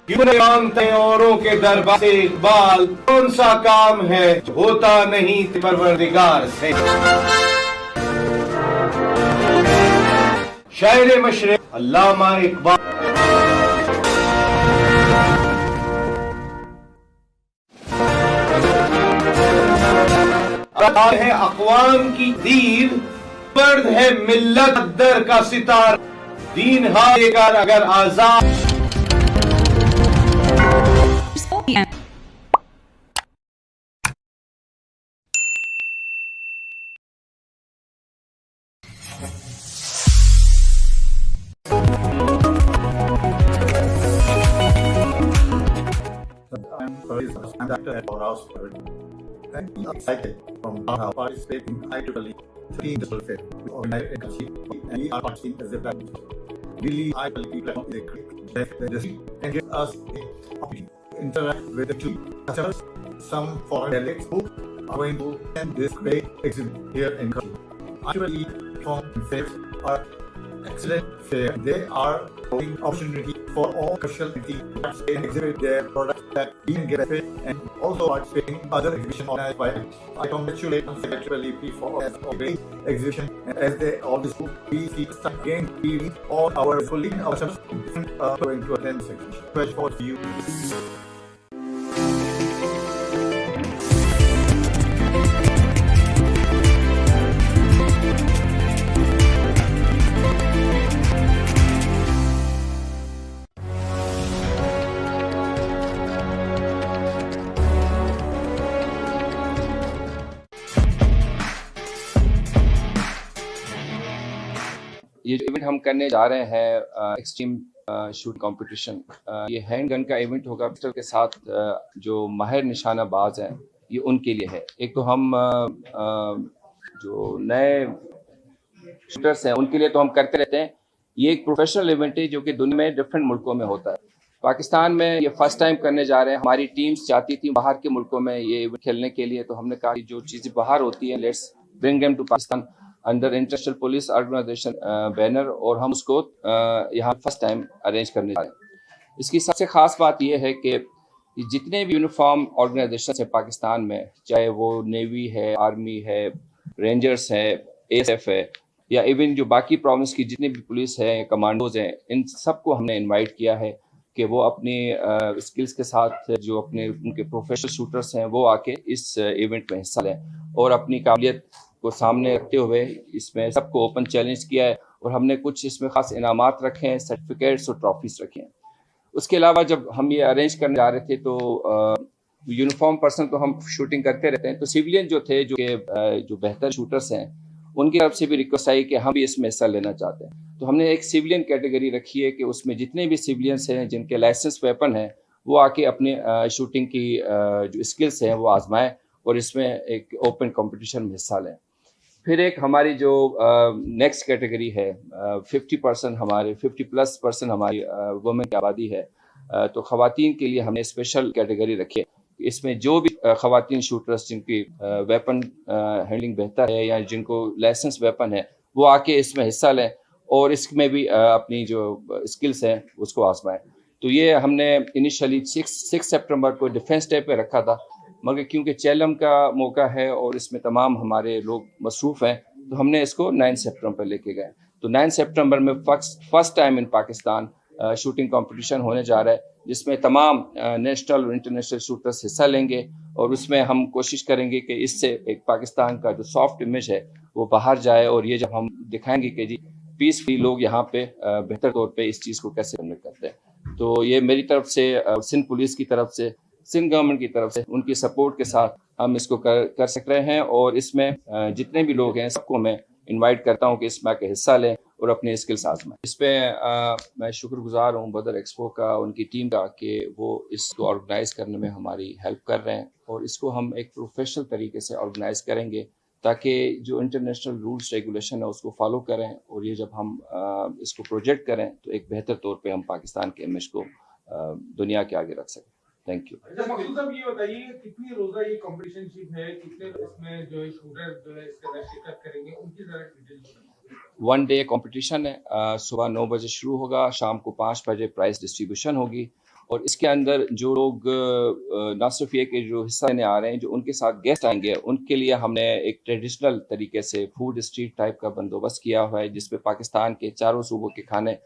क्यों नहीं मांगते औरों के दरबार से इकबाल कौन सा काम है होता नहीं परवरदिगार से शायर मशरिक अल्लामा इकबाल है अक़वाम की दीन पर्द है मिल्लत दर का सितार दीन हारेगा अगर आजाद I'm Dr. Badar and I'm excited from how participating in IEEE 13 Digital Fair. We organize a country and we are participating as a platform. Really, IEEE platform is a great industry and gives us the opportunity to interact with the customers, some foreign delegates who are going to attend this great exhibit here in country. actually from faith are excellent fair. They are providing opportunity for all commercial entities to exhibit their products that being get fit and also participating in other exhibitions organized by. I congratulate Secretary for a great exhibition as they always do. We see again we all our fully ourselves going to attend this exhibition. Fresh for you. ये जो event हम करने जा रहे हैं extreme shoot competition, ये hand gun का event होगा पिस्टल के साथ। जो माहिर निशानाबाज हैं ये उनके लिए है। एक तो हम जो नए शूटर्स हैं उनके लिए तो हम करते रहते हैं। ये एक प्रोफेशनल इवेंट है जो कि दुनिया में डिफरेंट मुल्कों में होता है। पाकिस्तान में ये फर्स्ट टाइम करने जा रहे हैं। हमारी टीम्स चाहती थी बाहर के मुल्कों में ये इवेंट खेलने के लिए, तो हमने कहा कि जो चीज़ें बाहर होती हैं let's bring them to Pakistan under international police organisation banner, और हम उसको यहाँ फर्स्ट टाइम अरेंज करने जा रहे हैं। इसकी सबसे ख़ास बात यह है कि जितने भी यूनिफॉर्म ऑर्गेनाइजेशन है पाकिस्तान में, चाहे वो नेवी है, आर्मी है, रेंजर्स है, ASF है, या इवन जो बाकी प्रोविंस की जितने भी पुलिस है, कमांडोज हैं, इन सबको हमने इनवाइट किया है कि वो अपनी स्किल्स के साथ जो अपने उनके प्रोफेशनल शूटर्स हैं वो आके इस इवेंट में हिस्सा लें और अपनी काबिलियत को सामने रखते हुए इसमें सबको ओपन चैलेंज किया है। और हमने कुछ इसमें ख़ास इनामात रखे हैं, सर्टिफिकेट्स और ट्रॉफीज रखे हैं। उसके अलावा जब हम ये अरेंज करने जा रहे थे तो यूनिफॉर्म पर्सन तो हम शूटिंग करते रहते हैं, तो सिविलियन जो थे जो बेहतर शूटर्स हैं उनकी तरफ से भी रिक्वेस्ट आई कि हम भी इसमें हिस्सा लेना चाहते हैं। तो हमने एक सिविलियन कैटेगरी रखी है कि उसमें जितने भी सिविलियंस हैं जिनके लाइसेंस वेपन हैं वो आके अपने शूटिंग की जो स्किल्स हैं वो आजमाएं और इसमें एक ओपन कंपटीशन में हिस्सा लें। फिर एक हमारी जो नेक्स्ट कैटेगरी है 50% हमारे 50+ % हमारी वुमेन की आबादी है, तो ख़वातीन के लिए हमने स्पेशल कैटेगरी रखी है। इसमें जो भी ख़वातीन शूटर्स जिनकी वेपन हैंडलिंग बेहतर है या जिनको लाइसेंस वेपन है वो आके इसमें हिस्सा लें और इसमें भी अपनी जो स्किल्स हैं उसको आजमाएं। तो ये हमने इनिशियली 6 सितंबर को डिफेंस डे पे रखा था, मगर क्योंकि चैलम का मौका है और इसमें तमाम हमारे लोग मसरूफ़ हैं तो हमने इसको 9 सितंबर पर लेके गए। तो 9 सितंबर में first time in Pakistan shooting competition होने जा रहा है जिसमें तमाम नेशनल और इंटरनेशनल शूटर्स हिस्सा लेंगे और उसमें हम कोशिश करेंगे कि इससे एक पाकिस्तान का जो सॉफ्ट इमेज है वो बाहर जाए और ये जब हम दिखाएंगे कि जी पीसफुली लोग यहाँ पे बेहतर तौर पे इस चीज़ को कैसे कन्वर्ट करते हैं। तो ये मेरी तरफ से सिंध पुलिस की तरफ से, सिंध गवर्नमेंट की तरफ से उनकी सपोर्ट के साथ हम इसको कर सक रहे हैं और इसमें जितने भी लोग हैं सबको मैं इनवाइट करता हूं कि इसमें आके हिस्सा लें और अपने स्किल्स आजमाएं। इस पे मैं शुक्रगुजार हूं बदर एक्सपो का, उनकी टीम का, कि वो इसको ऑर्गेनाइज करने में हमारी हेल्प कर रहे हैं और इसको हम एक प्रोफेशनल तरीके से ऑर्गेनाइज करेंगे ताकि जो इंटरनेशनल रूल्स रेगुलेशन है उसको फॉलो करें और ये जब हम इसको प्रोजेक्ट करें तो एक बेहतर तौर पे हम पाकिस्तान के इमेज को दुनिया के आगे रख सकें। Thank you. मकसूद साहब ये बताइए कितनी रोजा ये कॉम्पिटिशनशिप है, कितने इसमें जो है शूटर जो है इसके अंदर शिरकत करेंगे, उनकी जरा डिटेल। 1 डे कंपटीशन है, सुबह 9 बजे शुरू होगा, शाम को 5 बजे प्राइस डिस्ट्रीब्यूशन होगी और इसके अंदर जो लोग ना सिर्फ ये कि जो हिस्सा लेने आ रहे हैं, जो उनके साथ गेस्ट आएंगे उनके लिए हमने एक ट्रेडिशनल तरीके से फूड स्ट्रीट टाइप का बंदोबस्त किया हुआ है जिसमें पाकिस्तान के चारों सूबों के खाने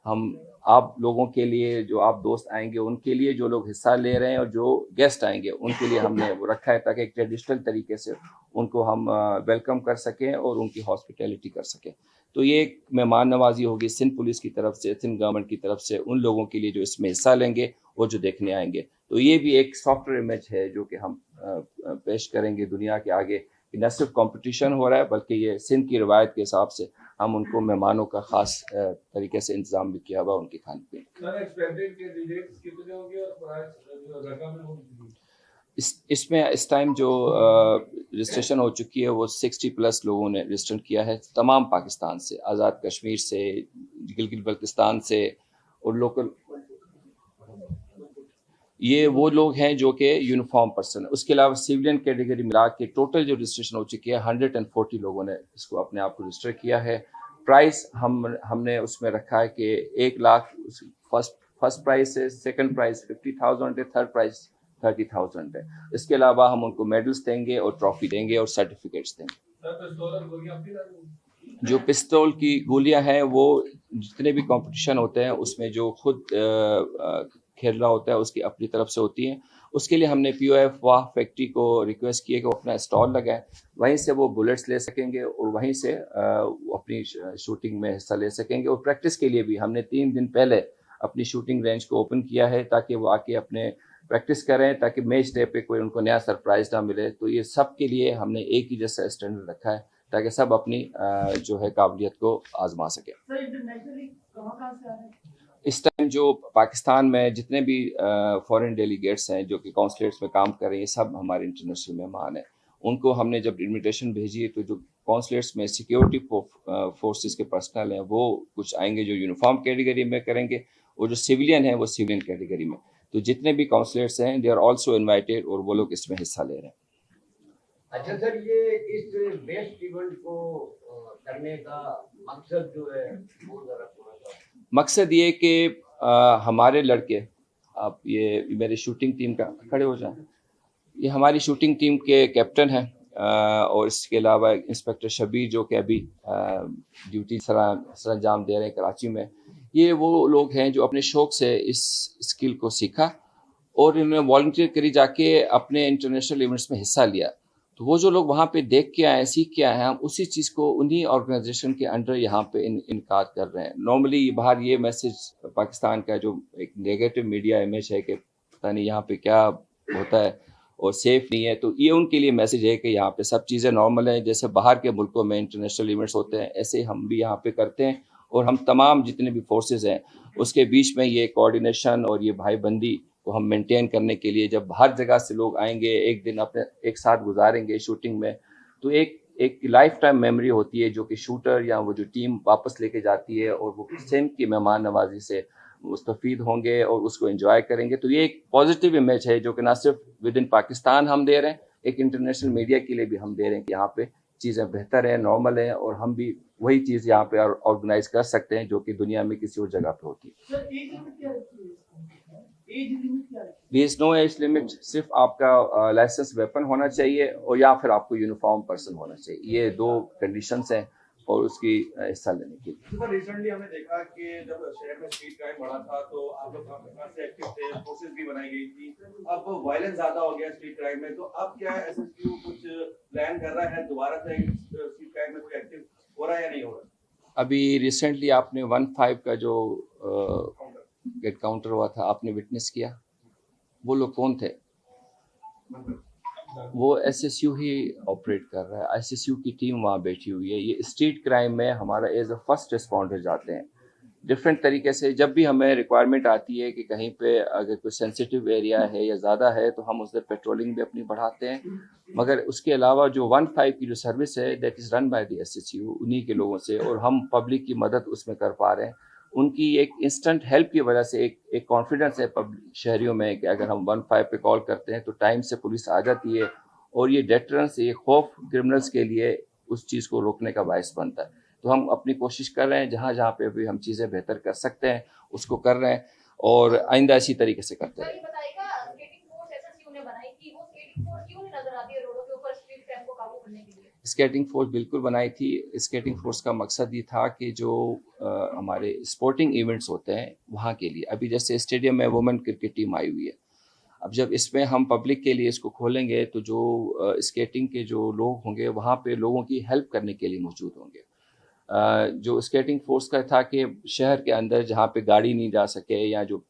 हम आप लोगों के लिए, जो आप दोस्त आएंगे उनके लिए, जो लोग हिस्सा ले रहे हैं और जो गेस्ट आएंगे उनके लिए हमने वो रखा है ताकि एक ट्रेडिशनल तरीके से उनको हम वेलकम कर सकें और उनकी हॉस्पिटैलिटी कर सकें। तो ये एक मेहमान नवाजी होगी सिंध पुलिस की तरफ से, सिंध गवर्नमेंट की तरफ से उन लोगों के लिए जो इसमें हिस्सा लेंगे और जो देखने आएंगे। तो ये भी एक सॉफ्टवेयर इमेज है जो कि हम पेश करेंगे दुनिया के आगे कि न सिर्फ कंपटीशन हो रहा है बल्कि ये सिंध की रवायत के हिसाब से हम उनको मेहमानों का ख़ास तरीके से इंतज़ाम भी किया हुआ उनके खाने पीने। इसमें इस टाइम जो रजिस्ट्रेशन हो चुकी है वो 60+ लोगों ने रजिस्टर किया है तमाम पाकिस्तान से, आज़ाद कश्मीर से, गिलगित बल्तिस्तान से और लोकल। ये वो लोग हैं जो कि यूनिफॉर्म पर्सन है। उसके अलावा सिविलियन कैटेगरी मिला के टोटल जो रजिस्ट्रेशन हो चुकी है 140 लोगों ने इसको अपने आप को रजिस्टर किया है। प्राइस हमने उसमें रखा है कि 1 लाख फर्स्ट प्राइस है, सेकंड प्राइस 50,000 है, थर्ड प्राइस 30,000 है। इसके अलावा हम उनको मेडल्स देंगे और ट्रॉफी देंगे और सर्टिफिकेट्स देंगे। जो पिस्तौल की गोलियां हैं वो जितने भी कंपटीशन होते हैं उसमें जो खुद खेल रहा होता है उसकी अपनी तरफ से होती हैं। उसके लिए हमने POF वाह फैक्ट्री को रिक्वेस्ट की है कि वो अपना स्टॉल लगाएं, वहीं से वो बुलेट्स ले सकेंगे और वहीं से वो अपनी शूटिंग में हिस्सा ले सकेंगे। और प्रैक्टिस के लिए भी हमने 3 दिन पहले अपनी शूटिंग रेंज को ओपन किया है ताकि वो आके अपने प्रैक्टिस करें, ताकि मैच डे पे कोई उनको नया सरप्राइज ना मिले। तो ये सब के लिए हमने एक ही जैसा स्टैंडर्ड रखा है ताकि सब अपनी जो है काबिलियत को आजमा सके। इस टाइम जो पाकिस्तान में जितने भी फॉरेन डेलीगेट्स हैं जो कि कॉन्सुलेट्स में काम कर रहे हैं, सब हमारे इंटरनेशनल मेहमान हैं। उनको हमने जब इनविटेशन भेजी है तो जो कॉन्सुलेट्स में सिक्योरिटी फोर्सेस के पर्सनल हैं वो कुछ आएंगे जो यूनिफॉर्म कैटेगरी में करेंगे, और जो सिविलियन हैं वो सिविलियन कैटेगरी में। तो जितने भी कॉन्सुलेट्स हैं दे आर ऑल्सो इन्वाइटेड और वो लोग इसमें हिस्सा ले रहे हैं। अच्छा सर, ये इस बेस्ट इवेंट को करने का मकसद जो है वो जरा थोड़ा सा। मकसद ये कि हमारे लड़के, आप ये मेरी शूटिंग टीम का खड़े हो जाएं, ये हमारी शूटिंग टीम के कैप्टन हैं और इसके अलावा इंस्पेक्टर शबीर जो कि अभी ड्यूटी सरंजाम दे रहे हैं कराची में। ये वो लोग हैं जो अपने शौक से इस स्किल को सीखा और इन्होंने वॉलंटियर करी जाके अपने इंटरनेशनल इवेंट्स में हिस्सा लिया। तो वो जो लोग वहाँ पे देख के आए, सीख के आए हैं, हम उसी चीज़ को उन्हीं ऑर्गेनाइजेशन के अंडर यहाँ पे इनकार कर रहे हैं। नॉर्मली बाहर ये मैसेज पाकिस्तान का जो एक नेगेटिव मीडिया इमेज है कि पता नहीं यहाँ पे क्या होता है और सेफ नहीं है, तो ये उनके लिए मैसेज है कि यहाँ पे सब चीज़ें नॉर्मल हैं। जैसे बाहर के मुल्कों में इंटरनेशनल इवेंट्स होते हैं ऐसे हम भी यहाँ पे करते हैं, और हम तमाम जितने भी फोर्सेज हैं उसके बीच में ये कोऑर्डिनेशन और ये भाईबंदी को हम मेंटेन करने के लिए, जब हर जगह से लोग आएंगे एक दिन अपने एक साथ गुजारेंगे शूटिंग में, तो एक लाइफ टाइम मेमोरी होती है जो कि शूटर या वो जो टीम वापस लेके जाती है और वो सेम की मेहमान नवाजी से मुस्तफीद होंगे और उसको एंजॉय करेंगे। तो ये एक पॉजिटिव इमेज है जो कि ना सिर्फ विद इन पाकिस्तान हम दे रहे हैं, एक इंटरनेशनल मीडिया के लिए भी हम दे रहे हैं कि यहाँ पे चीज़ें बेहतर हैं, नॉर्मल हैं, और हम भी वही चीज़ यहाँ पे ऑर्गेनाइज कर सकते हैं जो कि दुनिया में किसी और जगह पे होती है। There is no age limit, सिर्फ आपका लाइसेंस वेपन होना चाहिए और या फिर आपको यूनिफॉर्म पर्सन होना चाहिए, ये 2 कंडीशंस हैं और उसकी हिस्सा लेने के लिए। सर रिसेंटली हमने देखा कि जब शहर में स्ट्रीट क्राइम बढ़ा था तो आप लोग काफी एक्टिव थे, फोर्सेस भी बनाई गई थी। अब वायलेंस ज्यादा हो गया स्ट्रीट क्राइम में, तो अब क्या SSQ कुछ प्लान कर रहा है दोबारा से स्ट्रीट क्राइम में कोई एक्टिव हो रहा है या नहीं हो रहा? अभी रिसेंटली आपने 15 का जो गेट काउंटर हुआ था आपने विटनेस किया, वो लोग कौन थे? वो SSU ही ऑपरेट कर रहा है, SSU की टीम वहाँ बैठी हुई है। ये स्ट्रीट क्राइम में हमारा एज अ फर्स्ट रिस्पॉन्डर जाते हैं डिफरेंट तरीके से। जब भी हमें रिक्वायरमेंट आती है कि कहीं पे अगर कोई सेंसिटिव एरिया है या ज़्यादा है तो हम उधर पेट्रोलिंग भी अपनी बढ़ाते हैं, मगर उसके अलावा जो 15 की जो सर्विस है that is run by the SSU, उन्हीं के लोगों से, और हम पब्लिक की मदद उसमें कर पा रहे हैं। उनकी एक इंस्टेंट हेल्प की वजह से एक कॉन्फिडेंस है शहरियों में कि अगर हम 15 पे कॉल करते हैं तो टाइम से पुलिस आ जाती है, और ये डेटरेंस, ये खौफ क्रिमिनल्स के लिए उस चीज़ को रोकने का बायस बनता है। तो हम अपनी कोशिश कर रहे हैं जहाँ जहाँ पे भी हम चीज़ें बेहतर कर सकते हैं उसको कर रहे हैं, और आइंदा इसी तरीके से करते हैं। स्केटिंग फोर्स बिल्कुल बनाई थी। स्केटिंग फोर्स का मकसद ये था कि जो हमारे स्पोर्टिंग इवेंट्स होते हैं वहाँ के लिए, अभी जैसे स्टेडियम में वुमेन क्रिकेट टीम आई हुई है, अब जब इसमें हम पब्लिक के लिए इसको खोलेंगे तो जो स्केटिंग के जो लोग होंगे वहाँ पे लोगों की हेल्प करने के लिए मौजूद होंगे। जो स्केटिंग फोर्स का था कि शहर के अंदर जहाँ पे गाड़ी नहीं जा सके या जो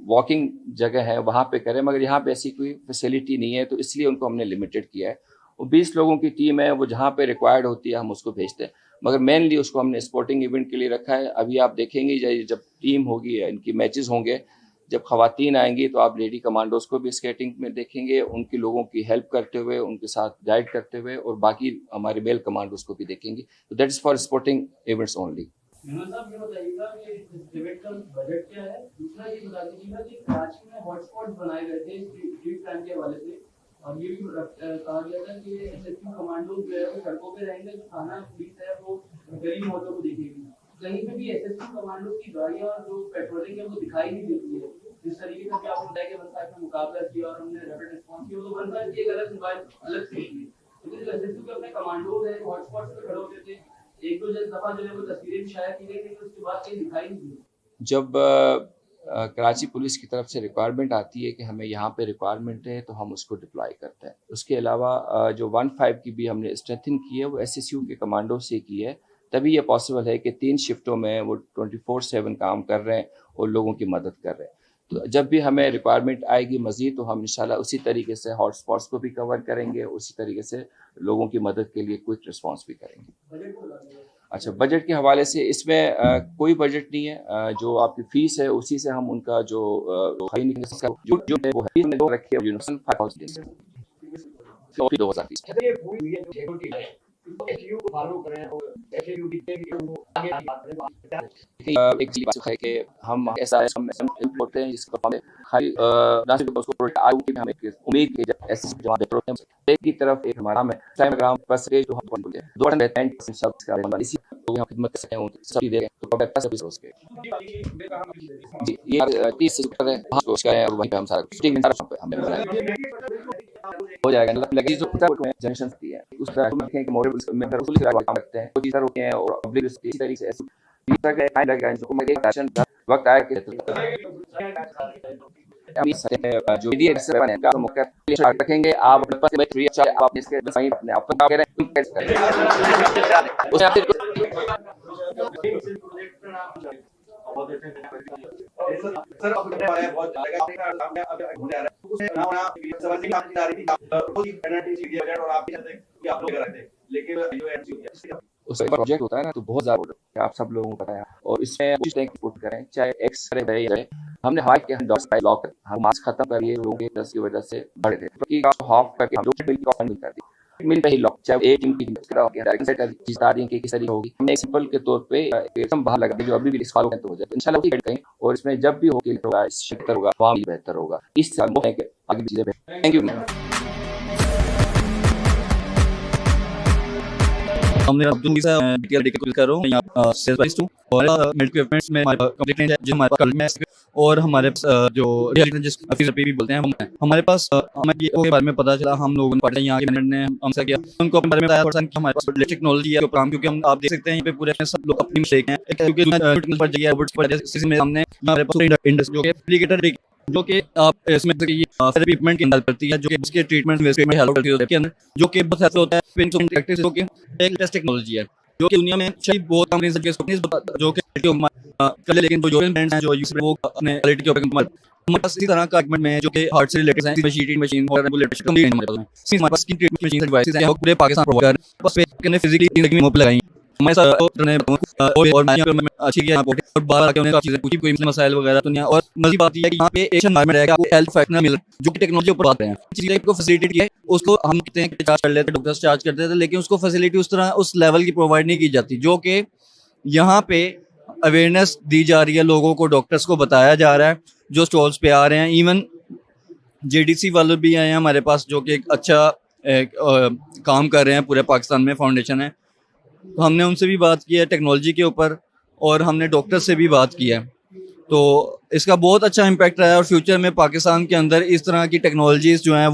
वॉकिंग जगह है वहाँ पे करें, मगर यहाँ पे ऐसी कोई फैसिलिटी नहीं है, तो इसलिए उनको हमने लिमिटेड किया है। वो 20 लोगों की टीम है, वो जहाँ पे रिक्वायर्ड होती है हम उसको भेजते हैं, मगर मेनली उसको हमने स्पोर्टिंग इवेंट के लिए रखा है। अभी आप देखेंगे जब टीम होगी, इनकी मैचेस होंगे, जब खवातीन आएंगी तो आप लेडी कमांडोज को भी स्केटिंग में देखेंगे, उनके लोगों की हेल्प करते हुए, उनके साथ गाइड करते हुए, और बाकी हमारे मेल कमांडोज को भी देखेंगे। तो that is for sporting events only. Vinod साहब ये बताइएगा कि इस डिबेट का बजट क्या है, दूसरा ये बता दीजिएगा कि कराची में हॉटस्पॉट बनाए गए थे स्ट्रीट क्राइम के हवाले से, और ये भी कहा गया था कि एसएसक्यू कमांडो जो है वो सड़कों पे रहेंगे, जो थाना पुलिस है वो गली मोहल्लों को देखेगी। कहीं पे भी एसएसक्यू कमांडो की गाड़ियां और जो पेट्रोलिंग है वो दिखाई नहीं देती है। जिस तरीके से आपने बताया कि 1 में मुकाबला किया और हमने रैपिड रिस्पॉन्स किया, तो 1 की एक अलग मोबाइल अलग से की, लेकिन जो एसएसक्यू के अपने कमांडोज है हॉटस्पॉट पे खड़े होते थे, एक दो दफा जो है वो तस्वीरें भी शायद की गई, लेकिन उसके बाद कहीं दिखाई नहीं दी। जब कराची पुलिस की तरफ से रिक्वायरमेंट आती है कि हमें यहाँ पे रिक्वायरमेंट है तो हम उसको डिप्लॉय करते हैं। उसके अलावा जो 15 की भी हमने स्ट्रेंथन की है वो एसएसयू के कमांडो से की है, तभी ये पॉसिबल है कि 3 शिफ्टों में वो 24/7 काम कर रहे हैं और लोगों की मदद कर रहे हैं। तो जब भी हमें रिक्वायरमेंट आएगी मज़ीद तो हम इंशाल्लाह उसी तरीके से हॉट स्पॉट्स को भी कवर करेंगे, उसी तरीके से लोगों की मदद के लिए क्विक रिस्पॉन्स भी करेंगे। अच्छा, बजट के हवाले से इसमें कोई बजट नहीं है। जो आपकी फीस है उसी से हम उनका जो जो है वो है रखे 2000 एक चीज है कि हम ऐसा होते हैं जिसको हमें खाली ना सिर्फ उसको आयु की हमें उम्मीद की जाए ऐसे जमा देते हैं। एक की तरफ एक हमारा में ग्राम परसेंटेज जो हम बोलते हैं 2% सब का इसी तो हम खिदमत करते हैं सभी दे तो पैसा सर्विस उसके जी ये 30 से ऊपर है कोशिश करें और वहीं पे हम सारा शूटिंग हमें हो जाएगा। लगी जो जनरेशन है उस तरह रखें कि मॉडल में रसूल की काम करते हैं कुछ इधर होते हैं और पब्लिक इसी तरीके से ऐसे तीसरा का काइंड लगा इनको मैं एक एक्शन वक्त आया कि जो मीडिया से बने का मौका रखेंगे आप अपने पास में फ्री आप अपने इसके वहीं अपने आप कह रहे हैं उसे आप सर अब बहुत उसका प्रोजेक्ट होता है ना तो बहुत ज्यादा आप सब लोगों को पता है और इसमें कुछ पुट करें चाहे एक्स करे या हमने हाई के ब्लॉक हम मास्क खत्म करिए लोगों के दस की वजह से बढ़े थे क्योंकि हाफ करके हम लोग बिल का मिल करती मिल पे ही लॉक चाहे एक टीम की डायरेक्ट सेट कर चीज आ रही है कि किस तरीके होगी हमने सिंपल के तौर पे एकदम बाहर लगा जो अभी भी इस फॉलो तो हो जाए इंशाल्लाह की कहीं और इसमें जब भी होगा बेहतर होगा फॉर्म बेहतर होगा इस साल है कि आगे चीजें बेहतर। Thank you. हमने अब्दुल मीसा डिटेल कर रहा हूं यहां सेल्स वाइज टू और मेडिकल इक्विपमेंट्स में हमारे कंप्लीट रेंज है जो हमारे पास कल में और हमारे पास जो जिस ऑफिसर पे भी बोलते हैं हमारे पास हमें ये के बारे में पता चला हम लोगों ने पढ़ा यहाँ के मैनेजर ने हमसे किया उनको अपने बारे में बताया थोड़ा सा हमारे पास टेक्नोलॉजी है काम क्योंकि हम आप देख सकते हैं यहाँ पे पूरे सब लोग अपनी मिस्टेक हैं क्योंकि पर जगह रोबोट्स पर जैसे में हमने हमारे पास इंडस्ट्री जो कि एप्लीकेटर जो कि आप इसमें थेरेपी इक्विपमेंट की हेल्प करती है जो कि उसके ट्रीटमेंट में हेल्प करती है के अंदर जो कि बहुत हेल्प होता है पिन प्रैक्टिस जो कि एक लेटेस्ट टेक्नोलॉजी है जो कि दुनिया में बहुत कंपनीज जो कि कर ले लेकिन जो ब्रांड्स हैं जो यूज वो अपने क्वालिटी के ऊपर हमारे पास इसी तरह का इक्विपमेंट में जो कि हार्ट से रिलेटेड है मशीन और रेगुलेटेड कंपनी हमारे पास स्किन ट्रीटमेंट मशीन डिवाइसेस हैं पूरे पाकिस्तान प्रोवाइड कर बस पे फिजिकली जिंदगी में लगाई हमारे साथ और अच्छी किया और बाहर आके उन्हें काफी चीजें पूछी कोई मसाइल वगैरह तो नहीं और मज़ीद बात यह है कि यहाँ पे एक एनवायरनमेंट रहेगा आपको हेल्थ फैक्ट ना मिल जो कि टेक्नोलॉजी ऊपर बात रहे हैं चीजें को फैसिलिटेट किया है उसको हम कहते हैं चार्ज कर लेते डॉक्टर्स चार्ज करते थे लेकिन उसको फैसिलिटी उस तरह उस लेवल की प्रोवाइड नहीं की जाती जो कि यहाँ पे अवेयरनेस दी जा रही है लोगों को डॉक्टर्स को बताया जा रहा है जो स्टॉल्स पे आ रहे हैं इवन जेडीसी वाले भी आए हैं हमारे पास जो कि एक अच्छा काम कर रहे हैं पूरे पाकिस्तान में फाउंडेशन है तो हमने उनसे भी बात की है टेक्नोलॉजी के ऊपर और हमने डॉक्टर से भी बात की है तो इसका बहुत अच्छा इम्पैक्ट रहा है और फ्यूचर में पाकिस्तान के अंदर इस तरह की टेक्नोलॉजीज़ जो हैं